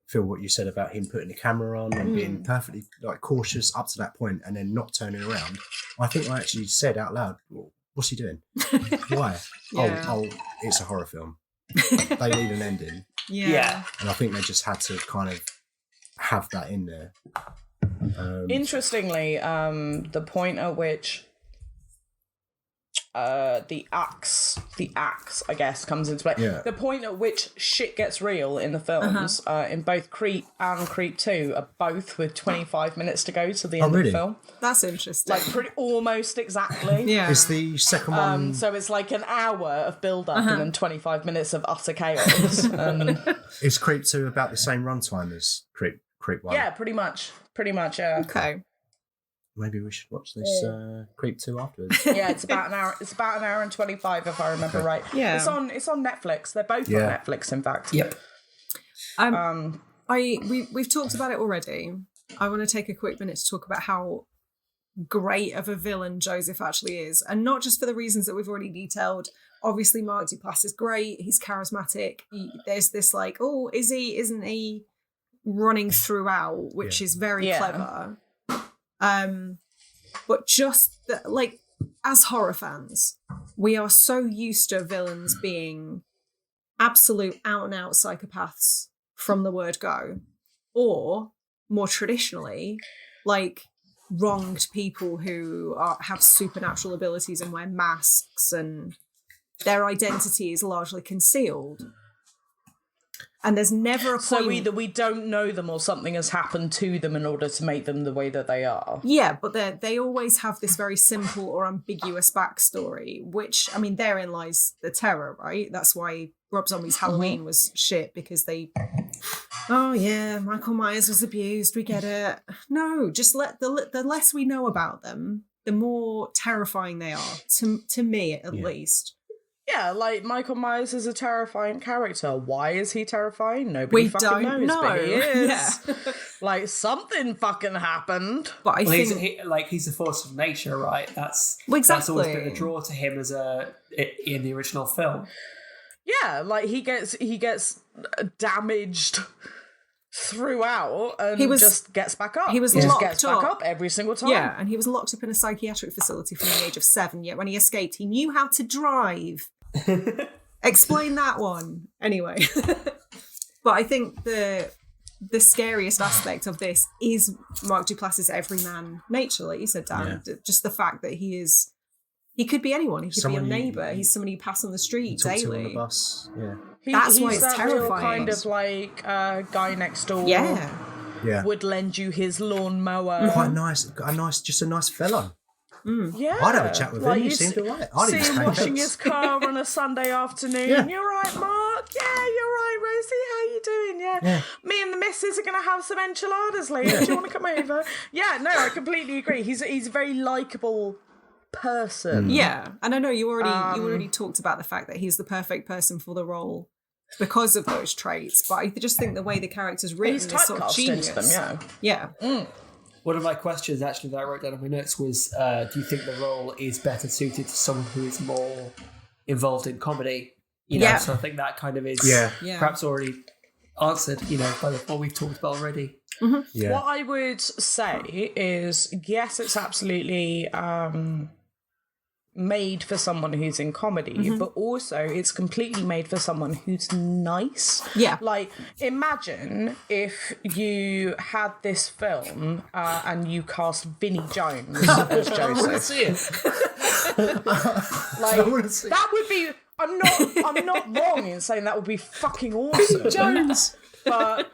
Phil, what you said about him putting the camera on and being perfectly cautious up to that point and then not turning around. I think I actually said out loud, what's he doing? Why? Oh, it's a horror film. They need an ending. Yeah. And I think they just had to kind of have that in there. Interestingly, the point at which the axe, I guess, comes into play. Yeah. The point at which shit gets real in the films, in both Creep and Creep 2, are both with 25 minutes to go to the end of the film. That's interesting. Like, almost exactly. Yeah. Is the second one... So it's like an hour of build-up and then 25 minutes of utter chaos. Is Creep 2 about the same runtime as Creep 1? Yeah, pretty much, yeah. Okay. Maybe we should watch this Creep 2 afterwards. Yeah, it's about an hour. It's about an hour and 25, if I remember right. Yeah, it's on Netflix. They're both on Netflix, in fact. Yep. We've talked about it already. I want to take a quick minute to talk about how great of a villain Joseph actually is. And not just for the reasons that we've already detailed. Obviously, Mark Duplass is great. He's charismatic. There's this like, oh, is he, isn't he, running throughout, which is very clever. But just, like, as horror fans, we are so used to villains being absolute out-and-out psychopaths from the word go. Or, more traditionally, like, wronged people who have supernatural abilities and wear masks and their identity is largely concealed. And there's never a point... So either we don't know them or something has happened to them in order to make them the way that they are. Yeah, but they always have this very simple or ambiguous backstory, which, I mean, therein lies the terror, right? That's why Rob Zombie's Halloween was shit, because they... Oh, yeah, Michael Myers was abused, we get it. No, just the less we know about them, the more terrifying they are, to me at least. Yeah, like Michael Myers is a terrifying character. Why is he terrifying? Nobody fucking knows, but he is. Yeah. Like, something fucking happened. But I think he's a force of nature, right? That's exactly. That's always been a draw to him in the original film. Yeah, like he gets damaged throughout and just gets back up. He was just locked gets back up every single time. Yeah, and he was locked up in a psychiatric facility from the age of 7, yet when he escaped, he knew how to drive. Explain that one. Anyway. But I think the scariest aspect of this is Mark Duplass's everyman nature, like you said, Dan. Yeah. Just the fact that he could be anyone. He could be your neighbour. He's somebody you pass on the street daily. On the bus. Yeah. That's why it's that terrifying. Real kind of like guy next door. Yeah. Would lend you his lawnmower. Quite nice. Just a nice fellow. Mm. Yeah. I'd have a chat with him. He seemed alright. See him washing his car on a Sunday afternoon. Yeah. You're right, Mark. Yeah, you're right, Rosie. How you doing? Yeah. Me and the missus are going to have some enchiladas later. Do you want to come over? Yeah, no, I completely agree. He's a very likeable person. Yeah, and I know you already talked about the fact that he's the perfect person for the role because of those traits, but I just think the way the character's written is sort of genius. Them, yeah. One of my questions actually that I wrote down on my notes was, do you think the role is better suited to someone who is more involved in comedy? So I think that kind of is perhaps already answered, by what we've talked about already. Mm-hmm. Yeah. What I would say is, yes, it's absolutely made for someone who's in comedy, but also it's completely made for someone who's nice. Yeah. Like, imagine if you had this film and you cast Vinnie Jones as Joseph. I want to see it. That would be... I'm not wrong in saying that would be fucking awesome. Jones. But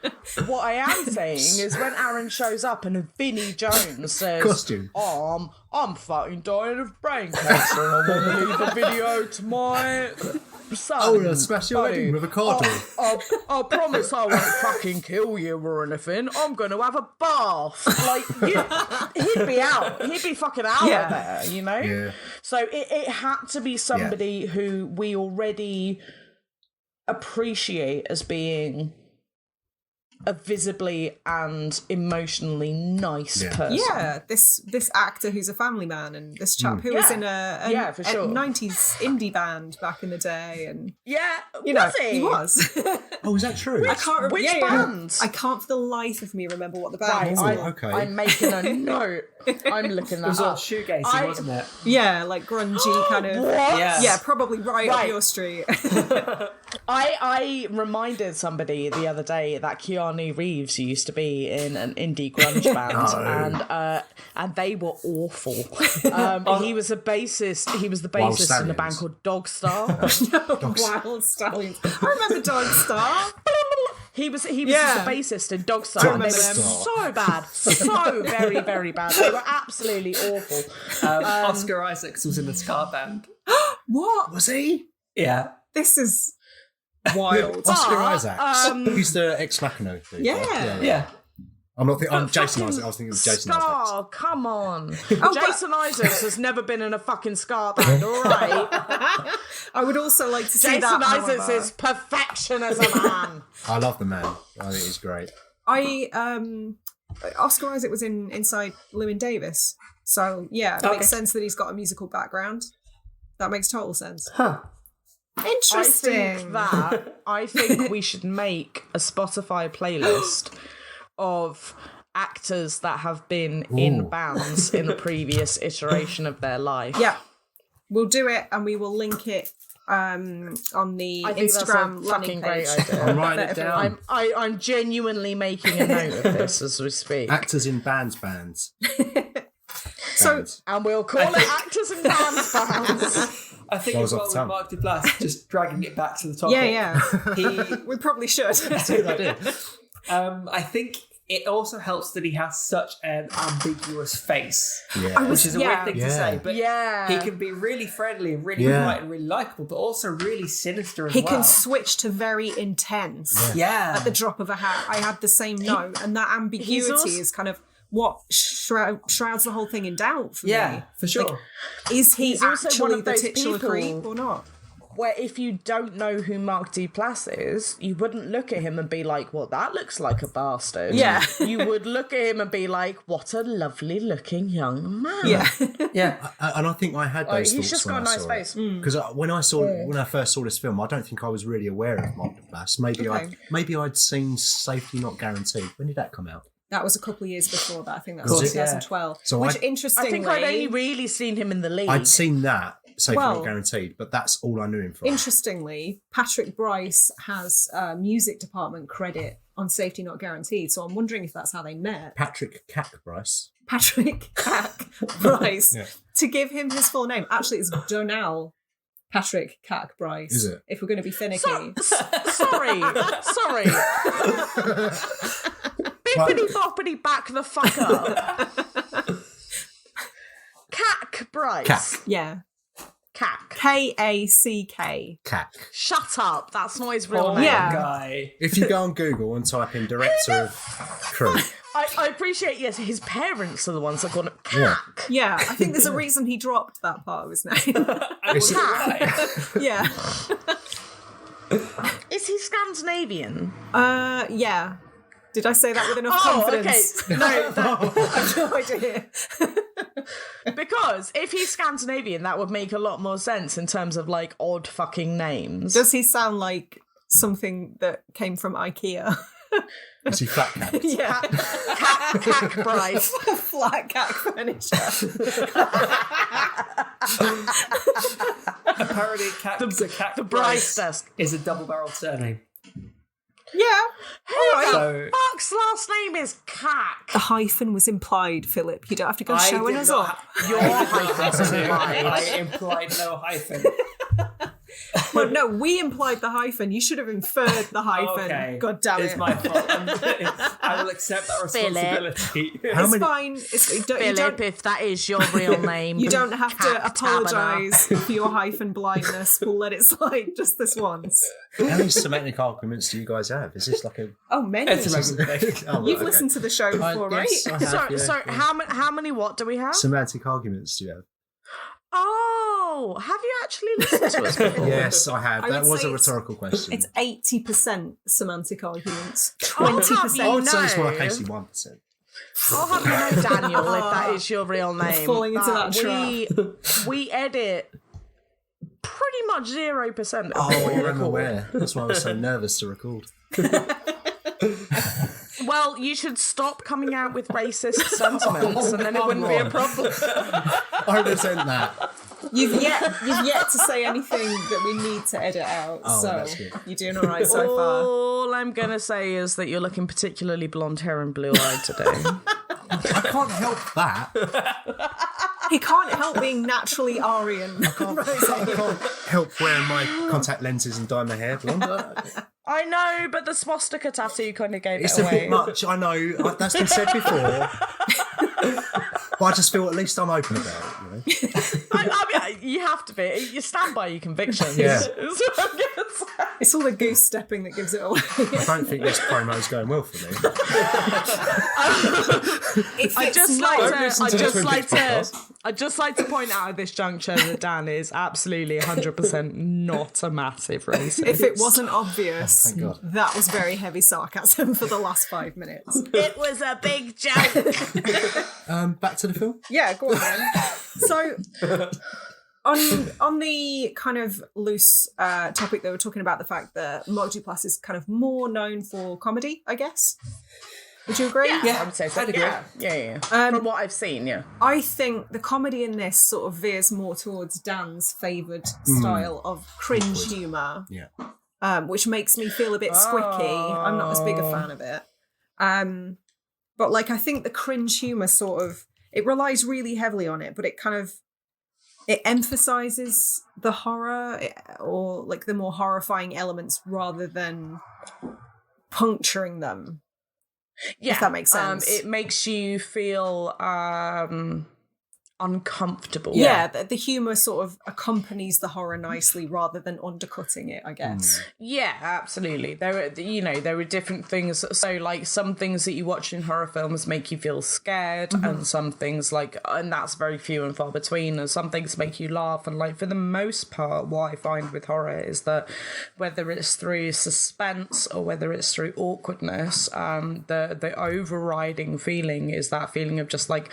what I am saying is when Aaron shows up and Vinnie Jones says, Costume. I'm fucking dying of brain cancer and I want to leave a video to my son. I want to smash your wedding with a car door. I promise I won't fucking kill you or anything. I'm going to have a bath. Like, he'd be out. He'd be fucking out of there, Yeah. So it had to be somebody who we already appreciate as being a visibly and emotionally nice person. Yeah, this actor who's a family man, and this chap who was in a for sure. 90s indie band back in the day, and was he? He was. Oh, is that true? I can't remember which band? I can't for the life of me remember what the band was. Okay. I'm making a note. I'm looking that It was all up. shoegazy, wasn't it? Yeah, like grungy kind of. What? Yeah, probably right up your street. I reminded somebody the other day that Keanu Reeves used to be in an indie grunge band, and they were awful. He was a bassist. He was the bassist in a band called Dog Star. Wild Stallions. I remember Dog Star. He was the bassist in Dog Star, and they were so bad, so very, very bad. They were absolutely awful. Oscar Isaacs was in the Scar band. What? Was he? Yeah. This is wild. Oscar Isaacs. He's the Ex Machina dude. Yeah. I'm Jason Isaacs. I was thinking of Jason Isaacs. Come on. Jason Isaacs has never been in a fucking Scar band, all right? I would also like to see Jason that. Isaacs is perfection as a man. I love the man. I think he's great. Oscar Isaac was in Inside Llewyn Davis. So, yeah, it makes sense that he's got a musical background. That makes total sense. Huh. Interesting. I think we should make a Spotify playlist of actors that have been in bands in a previous iteration of their life. Yeah. We'll do it and we will link it on the I think Instagram that's a fucking landing page. great idea. I'm writing it down. I'm genuinely making a note of this as we speak. Actors in bands. So, And we'll call it Actors in Bands Bands. I think as well with Mark Duplass, just dragging it back to the topic. yeah. We probably should. That's a good idea. I think it also helps that he has such an ambiguous face, Yeah. which is a weird thing to say, but Yeah. he can be really friendly and really polite and really likable, but also really sinister as He well. can switch to very intense Yeah. at the drop of a hat. I had the same note, and that ambiguity is kind of what shrouds the whole thing in doubt for me. Yeah, for sure. Like, is he He's also actually one of the those titular people creep or not? Where if you don't know who Mark Duplass is, you wouldn't look at him and be like, well, that looks like a bastard. Yeah. You would look at him and be like, what a lovely looking young man. Yeah. Yeah. And I think I had those He's thoughts just when got a I nice saw face. it. Because when I first saw this film, I don't think I was really aware of Mark Duplass. Maybe I'd seen Safety Not Guaranteed. When did that come out? That was a couple of years before that. I think that Was was it? 2012. So Which, I interestingly... I think I'd only really seen him in the league. I'd seen that, Safety Well, Not Guaranteed, but that's all I knew him from. Interestingly, Patrick Bryce has a music department credit on Safety Not Guaranteed, so I'm wondering if that's how they met. Patrick Cack Bryce. Patrick Cack Bryce. Yeah. To give him his full name, actually it's Donal Patrick Cack Bryce. Is it? If we're going to be finicky. Sorry. Bippity boppity back the fuck up. Cack Bryce. Cack. Yeah. Cack. K-A-C-K. Cack. Shut up. That's not his real Oh, name. Yeah. guy. If you go on Google and type in director of crew, I appreciate, yes, his parents are the ones that got it. Yeah. Cack. Yeah, I think there's a reason he dropped that part of his name. I wonder why. Yeah. Is he Scandinavian? Yeah. Did I say that with enough confidence? Okay. No, I've no idea. because if he's Scandinavian, that would make a lot more sense in terms of like odd fucking names. Does he sound like something that came from IKEA? is he flat capped? Yeah. Cack Bryce. Flat cack furniture. Apparently, The Bryce desk. is a double-barreled surname. Yeah. All right. So Fuck's last name is Cack. The hyphen was implied, Philip. You don't have to go showing us up. Your hyphen's I implied. implied no hyphen. Well, no, we implied the hyphen. You should have inferred the hyphen. Okay. God damn It's it. my fault. I will accept that responsibility. It's fine. You Philip, don't, if that is your real name, you don't have to Cack apologise for your hyphen blindness. We'll let it slide just this once. How many semantic arguments do you guys have? Is this like a... Oh, many. It's a regular thing. Oh, You've okay. listened to the show before, right? Yes, I have, So yeah. how many what do we have? Semantic arguments do you have? Oh, have you actually listened to us before? Yes, I have. I That would was say a rhetorical question. It's 80% semantic arguments. I'll have 20%. I would say it's more no. like 81%. I'll have you know, Daniel, if that is your real name. Falling into that we edit pretty much 0% of Oh, what we I'm record. aware. That's why I was so nervous to record. Well, you should stop coming out with racist sentiments, and then it wouldn't be a problem. I resent that. You've yet to say anything that we need to edit out, Oh, so that's good. you're doing all right so far. All I'm gonna say is that you're looking particularly blonde hair and blue eyed today. I can't help that. He can't help being naturally Aryan. I can't help wearing my contact lenses and dye my hair blonde. I know, but the swastika tattoo kind of gave It's it a away. bit much, I know. That's been said before. But I just feel at least I'm open about it, you know? I mean, you have to be. You stand by your convictions. Yeah. Is what I'm gonna say. It's all the goose stepping that gives it away. I don't think this promo's going well for me. If I it's just not- like Don't to. listen I to the just Twin like Peaks to. podcast. I'd just like to point out at this juncture that Dan is absolutely 100% not a massive racist. If it wasn't obvious, Thank God. that was very heavy sarcasm for the last 5 minutes. It was a big joke. Back to the film. Yeah, go on then. So, on the kind of loose topic that we're talking about, the fact that Mark Duplass is kind of more known for comedy, I guess. Would you agree? Yeah, I would say so. I'd agree. Yeah. From what I've seen, yeah. I think the comedy in this sort of veers more towards Dan's favoured style of cringe humour. Yeah. Which makes me feel a bit squicky. I'm not as big a fan of it. But like, I think the cringe humour sort of, it relies really heavily on it, but it emphasises the horror or like the more horrifying elements rather than puncturing them. Yeah, if that makes sense. It makes you feel uncomfortable. Yeah, the humour sort of accompanies the horror nicely rather than undercutting it, I guess. Yeah, absolutely. There are different things. So, like, some things that you watch in horror films make you feel scared, and some things and that's very few and far between. And some things make you laugh. And like, for the most part, what I find with horror is that whether it's through suspense or whether it's through awkwardness, the overriding feeling is that feeling of just like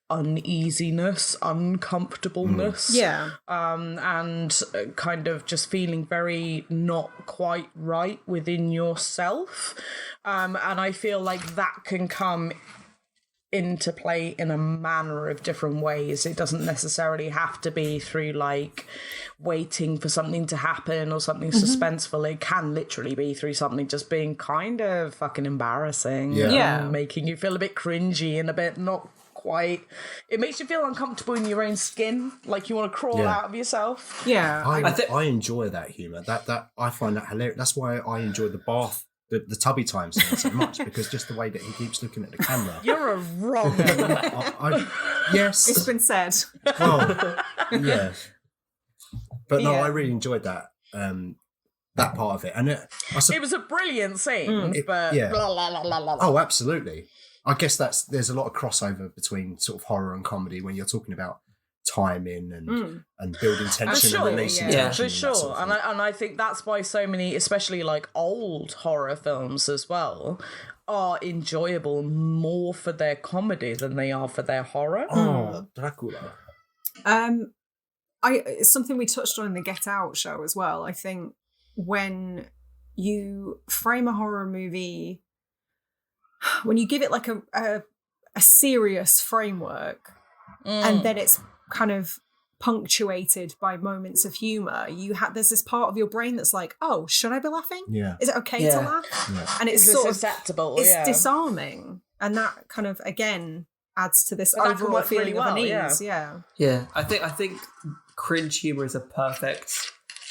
uneasiness, uncomfortableness, and kind of just feeling very not quite right within yourself, and I feel like that can come into play in a manner of different ways. It doesn't necessarily have to be through like waiting for something to happen or something suspenseful. It can literally be through something just being kind of fucking embarrassing, and making you feel a bit cringy and a bit not quite. It makes you feel uncomfortable in your own skin, like you want to crawl out of yourself. Yeah, I enjoy that humour. That I find that hilarious. That's why I enjoy the bath, the Tubby Time scene so much, because just the way that he keeps looking at the camera. You're a wrong. Yes, it's been said. Well, yeah, but no, I really enjoyed that. That part of it, and it was a brilliant scene. But blah, blah, blah, blah. Oh, absolutely. I guess there's a lot of crossover between sort of horror and comedy when you're talking about timing and building tension and releasing tension. For sure. Sort of and I think that's why so many, especially like old horror films as well, are enjoyable more for their comedy than they are for their horror. Oh, Dracula. It's something we touched on in the Get Out show as well. I think when you frame a horror movie, when you give it like a serious framework, and then it's kind of punctuated by moments of humour, there's this part of your brain that's like, oh, should I be laughing? Yeah. Is it okay to laugh? Yeah. And it's Is sort this of acceptable? It's disarming, and that kind of again adds to this overall feeling really of unease. Yeah. I think cringe humour is a perfect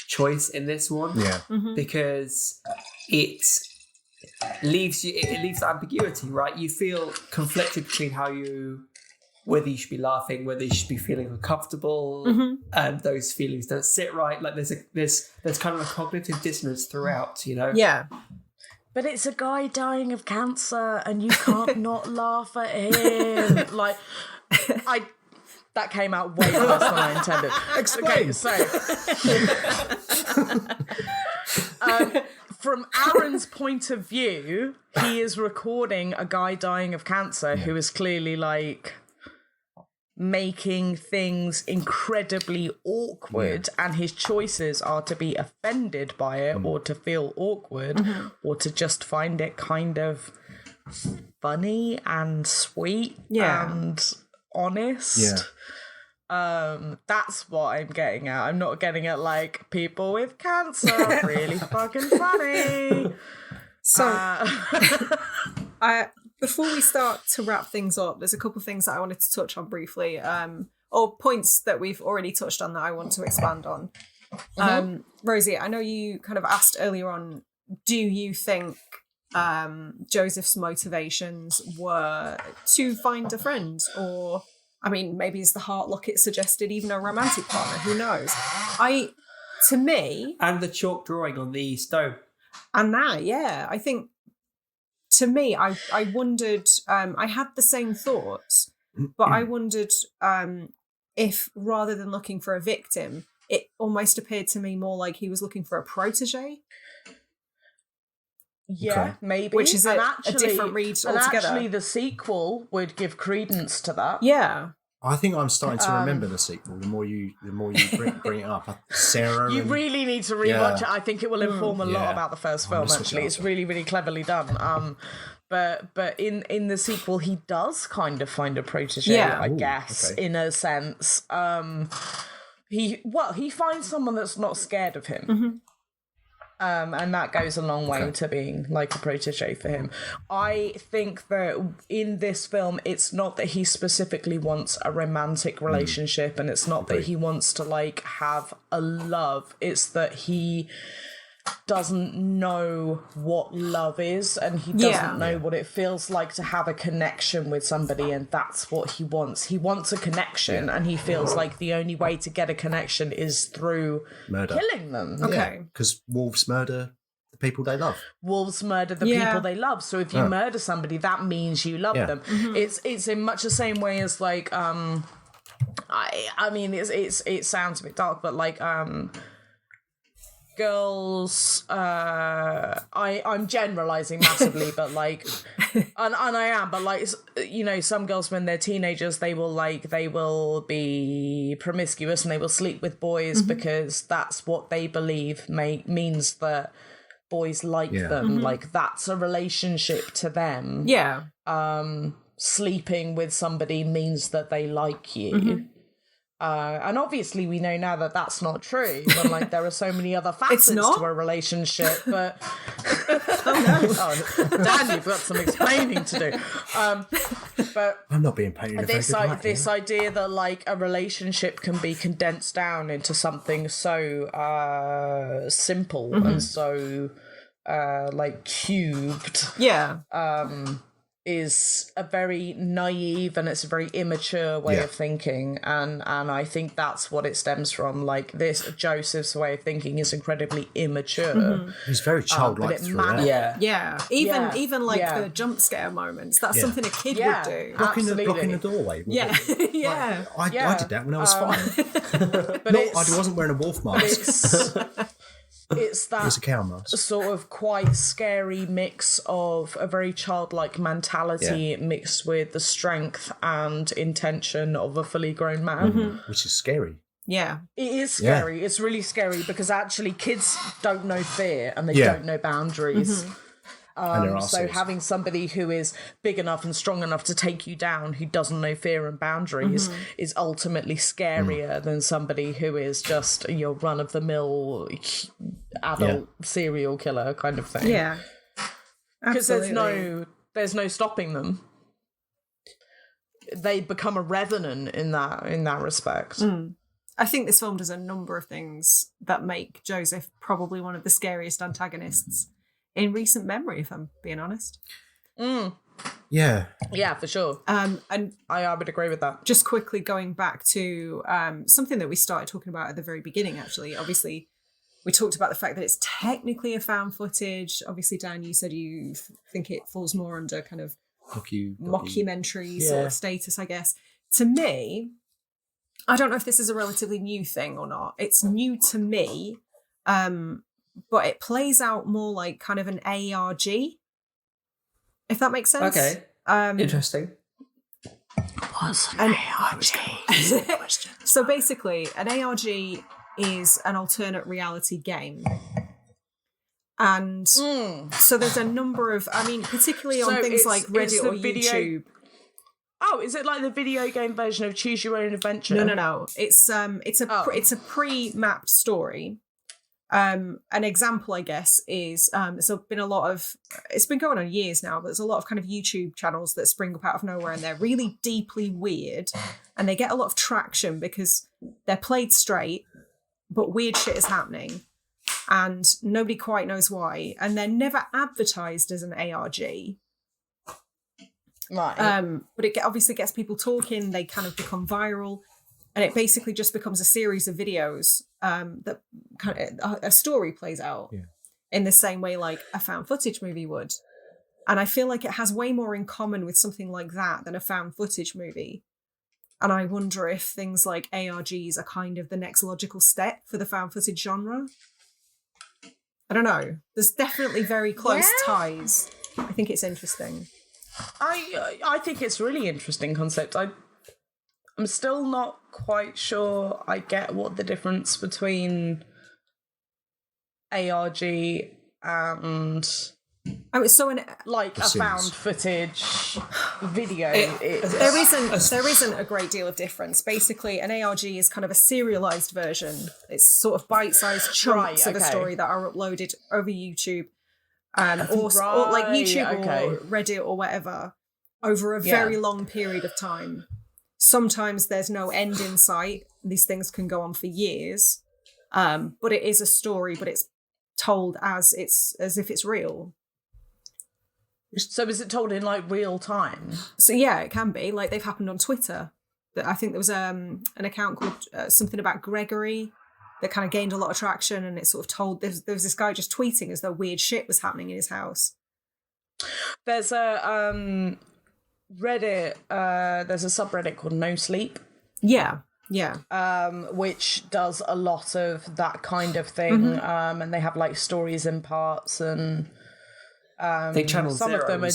choice in this one. Yeah. Because it leaves the ambiguity, right? You feel conflicted between whether you should be laughing, whether you should be feeling uncomfortable, and those feelings don't sit right. Like there's kind of a cognitive dissonance throughout, you know? Yeah. But it's a guy dying of cancer, and you can't not laugh at him. Like, that came out way worse than I intended. Explain. Okay, so from Aaron's point of view, he is recording a guy dying of cancer who is clearly like making things incredibly awkward, and his choices are to be offended by it or to feel awkward or to just find it kind of funny and sweet and honest. That's what I'm getting at. I'm not getting at like people with cancer really fucking funny. So before we start to wrap things up, there's a couple of things that I wanted to touch on briefly, or points that we've already touched on that I want to expand on. Rosie, I know you kind of asked earlier on, do you think Joseph's motivations were to find a friend, or, I mean, maybe as the Heart Locket suggested, even a romantic partner, who knows? To me... And the chalk drawing on the stone. And that, I think, to me, I wondered, I had the same thoughts, but I wondered if rather than looking for a victim, it almost appeared to me more like he was looking for a protege. Yeah, Okay. maybe. Which is a different read altogether. And actually the sequel would give credence to that. Yeah. I think I'm starting to remember the sequel. The more you bring it up, Sarah. You really need to rewatch it. I think it will inform a lot Yeah. about the first film. Actually, it's really, really cleverly done. But in the sequel, he does kind of find a protege, I guess, in a sense. He finds someone that's not scared of him. Mm-hmm. And that goes a long way to being like a protege for him. I think that in this film, it's not that he specifically wants a romantic relationship, and it's not that he wants to like have a love. It's that he doesn't know what love is, and he doesn't know what it feels like to have a connection with somebody, and that's what he wants. He wants a connection, and he feels like the only way to get a connection is through murder, killing them. Okay. Because wolves murder the people they love. Wolves murder the people they love. So if you murder somebody, that means you love them. Mm-hmm. It's in much the same way as like I mean it sounds a bit dark, but like girls, I'm generalizing massively, but like, and I am, but like, you know, some girls when they're teenagers, they will be promiscuous and they will sleep with boys because that's what they believe means that boys like them. Like that's a relationship to them. Yeah. Sleeping with somebody means that they like you. And obviously we know now that that's not true, but like there are so many other facets to a relationship, but Dan, you've got some explaining to do. But I'm not being painted this idea that like a relationship can be condensed down into something so simple and so like cubed. Yeah. Is a very naive and it's a very immature way of thinking, and I think that's what it stems from. Like this, Joseph's way of thinking is incredibly immature. He's very childlike throughout. Even like the jump scare moments. That's something a kid would do. Blocking the doorway. Yeah, yeah. I did that when I was 5. But I wasn't wearing a wolf mask. It's that a cow mask. Sort of quite scary mix of a very childlike mentality mixed with the strength and intention of a fully grown man. Which is scary. Yeah. It is scary. It's really scary because actually kids don't know fear and they don't know boundaries. So having somebody who is big enough and strong enough to take you down, who doesn't know fear and boundaries, is ultimately scarier than somebody who is just your run-of-the-mill adult serial killer kind of thing. Yeah, because there's no stopping them. They become a revenant in that respect. I think this film does a number of things that make Joseph probably one of the scariest antagonists in recent memory, if I'm being honest. Yeah, for sure. And I would agree with that. Just quickly going back to something that we started talking about at the very beginning, actually. Obviously, we talked about the fact that it's technically a found footage. Obviously, Dan, you said you think it falls more under kind of mockumentary sort of status, I guess. To me, I don't know if this is a relatively new thing or not. It's new to me. But it plays out more like kind of an ARG, if that makes sense. Okay. Interesting. What's an ARG? So basically, an ARG is an alternate reality game. And so there's a number of, I mean, particularly on things like Reddit or YouTube. Oh, is it like the video game version of Choose Your Own Adventure? No. It's a pre-mapped story. An example, I guess, is it's been going on years now, but there's a lot of kind of YouTube channels that spring up out of nowhere, and they're really deeply weird, and they get a lot of traction because they're played straight, but weird shit is happening, and nobody quite knows why, and they're never advertised as an ARG. Right. But it obviously gets people talking, they kind of become viral. And it basically just becomes a series of videos that kind of a story plays out in the same way like a found footage movie would. And I feel like it has way more in common with something like that than a found footage movie. And I wonder if things like ARGs are kind of the next logical step for the found footage genre. I don't know. There's definitely very close ties. I think it's interesting. I think it's a really interesting concept. I'm still not quite sure I get what the difference between ARG and so a found footage video. There isn't a great deal of difference. Basically, an ARG is kind of a serialized version. It's sort of bite-sized chunks of a story that are uploaded over YouTube, or like YouTube or Reddit or whatever, over a very long period of time. Sometimes there's no end in sight. These things can go on for years, but it is a story, but it's told as if it's real. So is it told in like real time? So yeah, it can be. Like they've happened on Twitter. I think there was an account called something about Gregory that kind of gained a lot of traction, and it sort of told there was this guy just tweeting as though weird shit was happening in his house. There's a Reddit. There's a subreddit called No Sleep. Yeah. Which does a lot of that kind of thing. And they have like stories in parts and. They channel some Zero of them are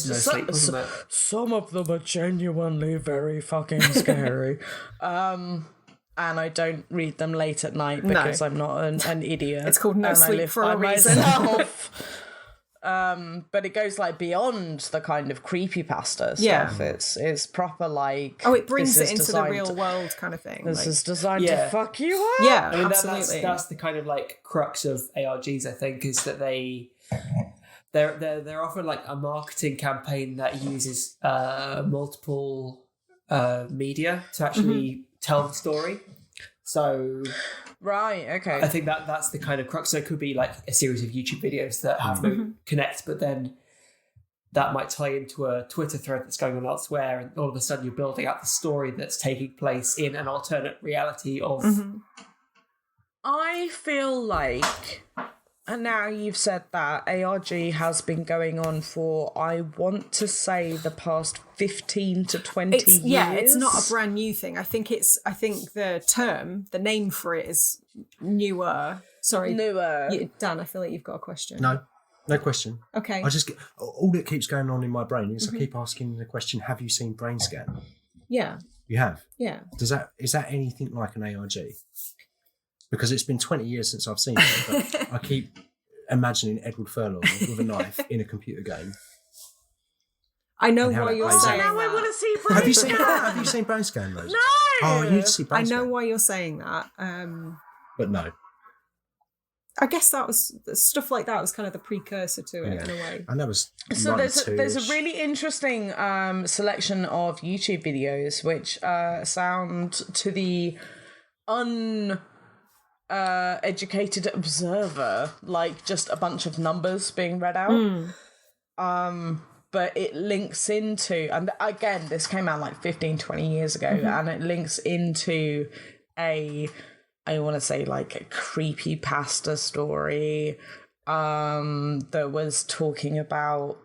some of them are genuinely very fucking scary. And I don't read them late at night because I'm not an idiot. It's called No Sleep for a reason. But it goes like beyond the kind of creepypasta stuff. It's proper like it brings it into the real world kind of thing. This is designed to fuck you up. Yeah, I mean, absolutely. That's the kind of like crux of ARGs, I think, is that they're often like a marketing campaign that uses multiple media to actually tell the story. So right, okay. I think that's the kind of crux. So it could be like a series of YouTube videos that have no connect, but then that might tie into a Twitter thread that's going on elsewhere, and all of a sudden you're building out the story that's taking place in an alternate reality of. I feel like. And now you've said that, ARG has been going on for, I want to say, the past 15 to 20 years. Yeah, it's not a brand new thing. I think the name for it is newer. Sorry. Newer. Dan, I feel like you've got a question. No question. Okay. I just all that keeps going on in my brain is I keep asking the question, have you seen Brain Scan? Yeah. You have? Yeah. Is that anything like an ARG? Because it's been 20 years since I've seen it, but I keep imagining Edward Furlong with a knife in a computer game. I know why you're saying that. Now I want to see Brain Scan. Have you seen Brain Scan, Rosie? No! Oh, you need to see Brain Scan. I know why you're saying that. But no. I guess that was stuff like that was kind of the precursor to it in a way. And that was so there's a really interesting selection of YouTube videos which sound to the educated observer like just a bunch of numbers being read out. But it links into, and again, this came out like 15-20 years ago, and it links into I want to say like a creepypasta story that was talking about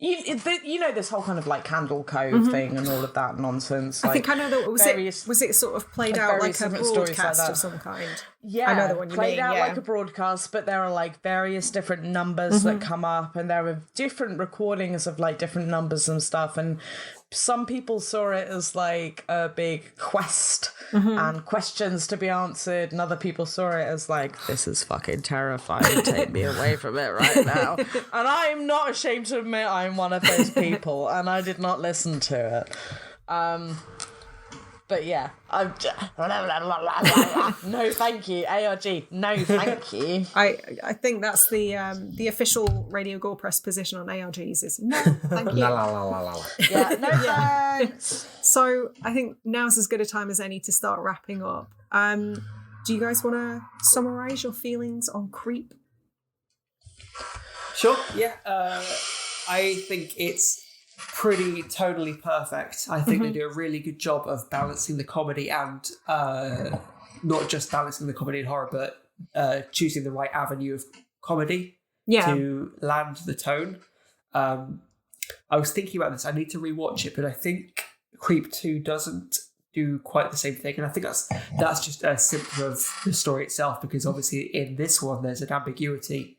you know this whole kind of like Candle Cove thing and all of that nonsense. I think I know that was it sort of played out like a broadcast of some kind. Yeah, I know the one you played mean, out yeah. like a broadcast, but there are like various different numbers that come up, and there are different recordings of like different numbers and stuff. And some people saw it as like a big quest and questions to be answered, and other people saw it as like, this is fucking terrifying, take me away from it right now. And I'm not ashamed to admit I'm one of those people, and I did not listen to it. But yeah, I'm just, no thank you, ARG, no thank you. I think that's the official Radio Gorepress position on ARGs is no thank you. Yeah, no thanks. So I think now's as good a time as any to start wrapping up. Do you guys want to summarise your feelings on Creep? Sure, yeah. I think it's pretty totally perfect. I think they do a really good job of balancing the comedy and not just balancing the comedy and horror, but choosing the right avenue of comedy to land the tone. I was thinking about this. I need to rewatch it, but I think Creep 2 doesn't do quite the same thing, and I think that's just a symptom of the story itself, because obviously in this one there's an ambiguity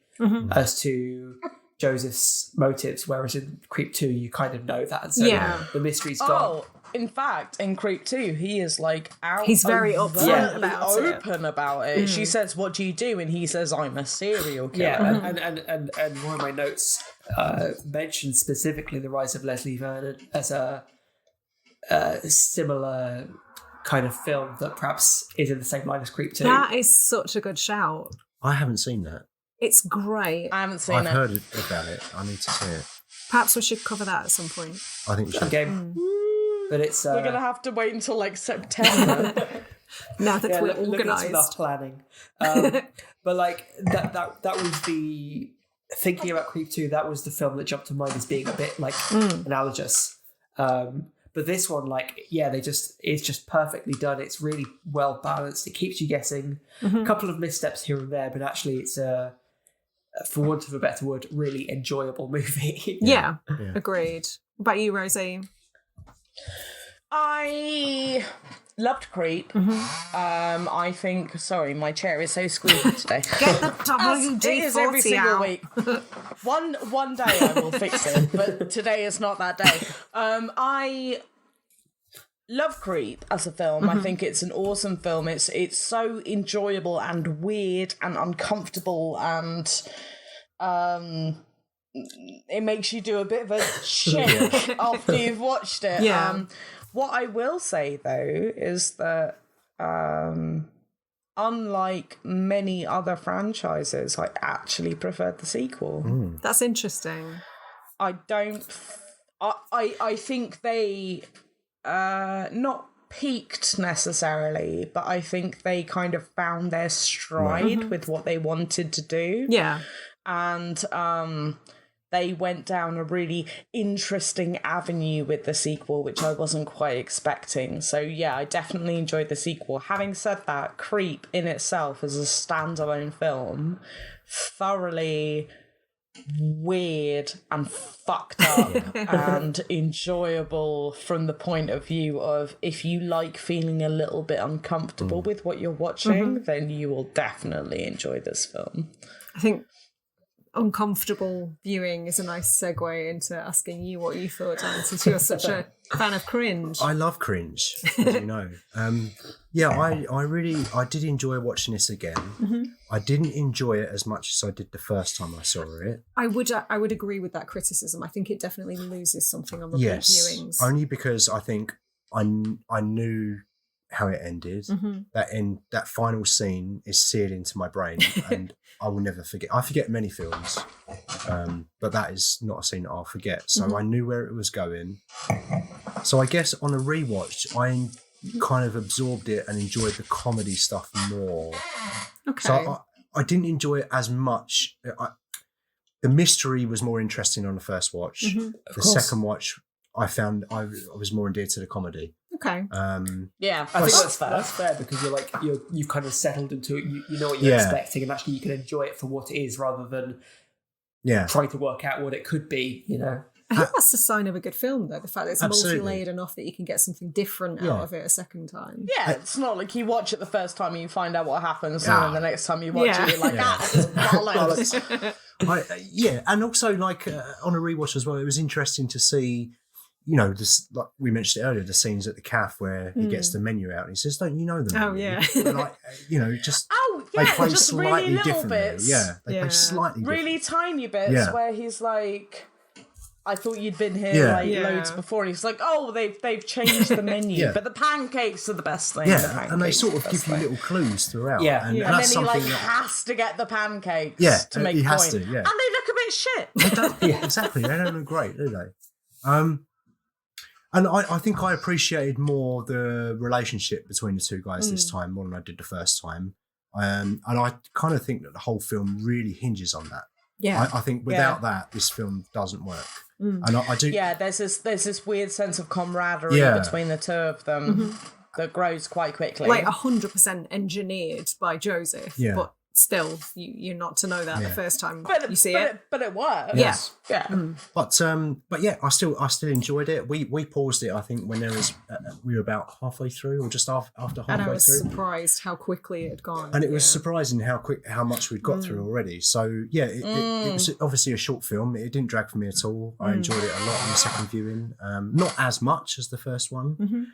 as to Joseph's motives, whereas in Creep 2 you kind of know that, and so the mystery's gone. Oh, in fact, in Creep 2 he is like out. He's very upfront about it. She says, "What do you do?" and he says, "I'm a serial killer." Yeah, and one of my notes mentioned specifically the rise of Leslie Vernon as a similar kind of film that perhaps is in the same line as Creep 2. That is such a good shout. I haven't seen that. It's great. I haven't seen I've it. heard about it. I need to see it. Perhaps we should cover that at some point. I think we should. Okay. But it's We're gonna have to wait until like September. Now that we're look into organised. enough planning. But like that was the thinking about Creep 2. That was the film that jumped to mind as being a bit like analogous. But this one, it's just perfectly done. It's really well balanced. It keeps you guessing. A couple of missteps here and there, but actually it's for want of a better word, really enjoyable movie. Yeah, agreed. What about you, Rosie? I loved Creep. I think. Sorry, my chair is so squeaky today. Get the WD-40 It is every single out. week. One day I will fix it, but today is not that day. I love Creep as a film. I think it's an awesome film. It's so enjoyable and weird and uncomfortable, and it makes you do a bit of a shake after you've watched it. Yeah. What I will say though is that unlike many other franchises, I actually preferred the sequel. That's interesting. I don't. I think they not peaked necessarily, but I think they kind of found their stride with what they wanted to do. Yeah. And they went down a really interesting avenue with the sequel, which I wasn't quite expecting. So yeah, I definitely enjoyed the sequel. Having said that, Creep in itself as a standalone film, thoroughly weird and fucked up and enjoyable from the point of view of if you like feeling a little bit uncomfortable with what you're watching, then you will definitely enjoy this film. I think uncomfortable viewing is a nice segue into asking you what you thought, Dan, since you're such a fan of cringe. I love cringe, as you know. I did enjoy watching this again. I didn't enjoy it as much as I did the first time I saw it. I would agree with that criticism. I think it definitely loses something on repeat viewings. Only because I think I knew how it ended. That final scene is seared into my brain, and I will never forget. I forget many films, but that is not a scene that I'll forget. So I knew where it was going. So I guess on a rewatch, I kind of absorbed it and enjoyed the comedy stuff more. Okay. So I didn't enjoy it as much. The mystery was more interesting on the first watch. The second watch, I found I was more endeared to the comedy. Okay. Yeah, I think that's fair because you've kind of settled into it. You know what you're expecting, and actually you can enjoy it for what it is rather than trying to work out what it could be. You know, I think that's the sign of a good film, though. The fact that it's Absolutely. multi-layered enough that you can get something different out of it a second time. Yeah, it's not like you watch it the first time and you find out what happens, and then the next time you watch it, you're like, this is bollocks. And also like on a rewatch as well, it was interesting to see. You know, this, like we mentioned it earlier, the scenes at the cafe where he gets the menu out and he says, "Don't you know them?" Oh yeah, like they play just slightly really little differently. bits. Yeah, they play slightly really tiny bits where he's like, "I thought you'd been here loads before," and he's like, "Oh, they've changed the menu, but the pancakes are the best thing." Yeah, and they sort of give you little clues throughout. And that's then he something has to get the pancakes. To make he point. has to. Yeah, and they look a bit shit. They don't, exactly. They don't look great, do they? And I think I appreciated more the relationship between the two guys this time more than I did the first time. And I kind of think that the whole film really hinges on that. Yeah. I think without that, this film doesn't work. And I do. Yeah, there's this weird sense of camaraderie between the two of them that grows quite quickly. Like 100% engineered by Joseph, but still, you're not to know that the first time you see it. But it works. Yes. Yeah. But yeah, I still enjoyed it. We paused it, I think, when there was we were about halfway through, or just after halfway through. And I was surprised how quickly it had gone. And it was surprising how much we'd got through already. So yeah, it was obviously a short film. It didn't drag for me at all. I enjoyed it a lot on the second viewing. Not as much as the first one.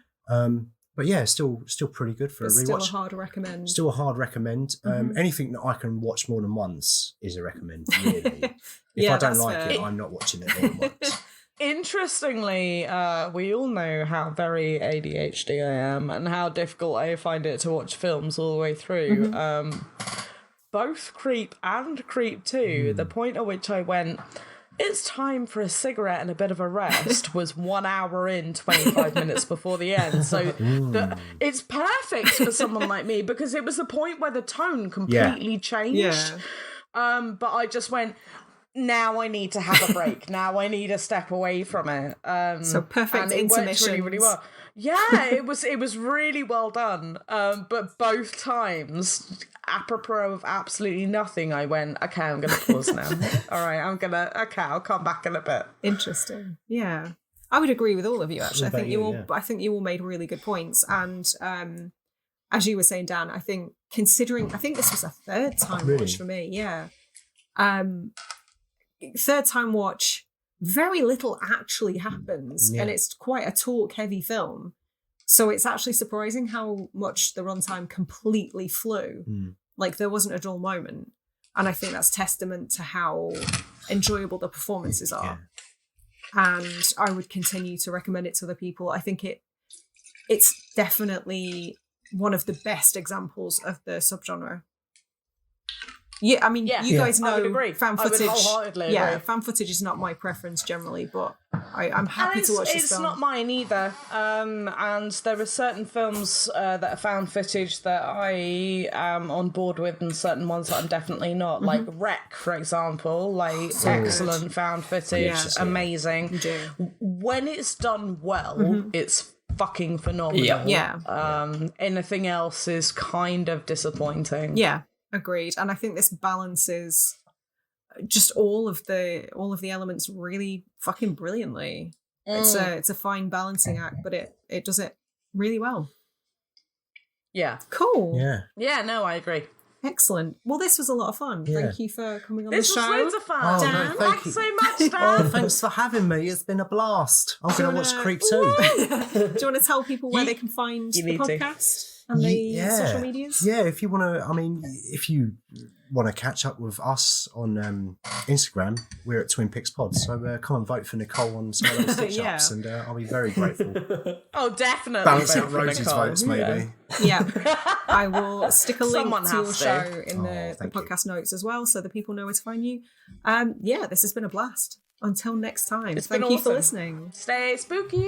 But yeah, still pretty good for a rewatch. Still a hard recommend. Still a hard recommend. Anything that I can watch more than once is a recommend, really. If I don't like it, I'm not watching it more than once. Interestingly, we all know how very ADHD I am and how difficult I find it to watch films all the way through. Both Creep and Creep 2, the point at which I went, it's time for a cigarette and a bit of a rest, was 1 hour in, 25 minutes before the end. So it's perfect for someone like me, because it was the point where the tone completely changed. Yeah. But I just went, now I need to have a break. Now I need to step away from it. So perfect intermission. Really, really well. Yeah, it was really well done. But both times, apropos of absolutely nothing, I went, okay, I'm going to pause now. All right, I'll come back in a bit. Interesting. Yeah. I would agree with all of you, actually. I think you all made really good points. And as you were saying, Dan, I think this was a third time watch for me. Yeah. Third time watch, very little actually happens, and it's quite a talk-heavy film. So it's actually surprising how much the runtime completely flew. Like, there wasn't a dull moment. And I think that's testament to how enjoyable the performances are. And I would continue to recommend it to other people. I think it's definitely one of the best examples of the subgenre. Yeah, I mean, you guys know fan footage. I would wholeheartedly agree. Fan footage is not my preference generally, but I'm happy to watch this film. It's not mine either. And there are certain films that are found footage that I am on board with, and certain ones that I'm definitely not. Like Wreck, for example, like excellent found footage, amazing. When it's done well, it's fucking phenomenal. Anything else is kind of disappointing. Yeah. Agreed. And I think this balances just all of the elements really fucking brilliantly. It's a fine balancing act, but it does it really well. Yeah. Cool. Yeah, no, I agree. Excellent. Well, this was a lot of fun. Thank you for coming on the show. This was loads of fun. Dan, no, thanks so much, Dan. Thanks for having me. It's been a blast. I'm going to watch Creep 2. Do you want to tell people where they can find the podcast? And the social medias? Yeah, if you want to catch up with us on Instagram, we're at Twin Pix Pod. So come and vote for Nicole on some of those stitch-ups, and I'll be very grateful. Oh, definitely. Balance out Rosie's votes, maybe. Yeah. I will stick a link to your show to. in the podcast notes as well, so that people know where to find you. This has been a blast. Until next time. Thank you for listening. Stay spooky.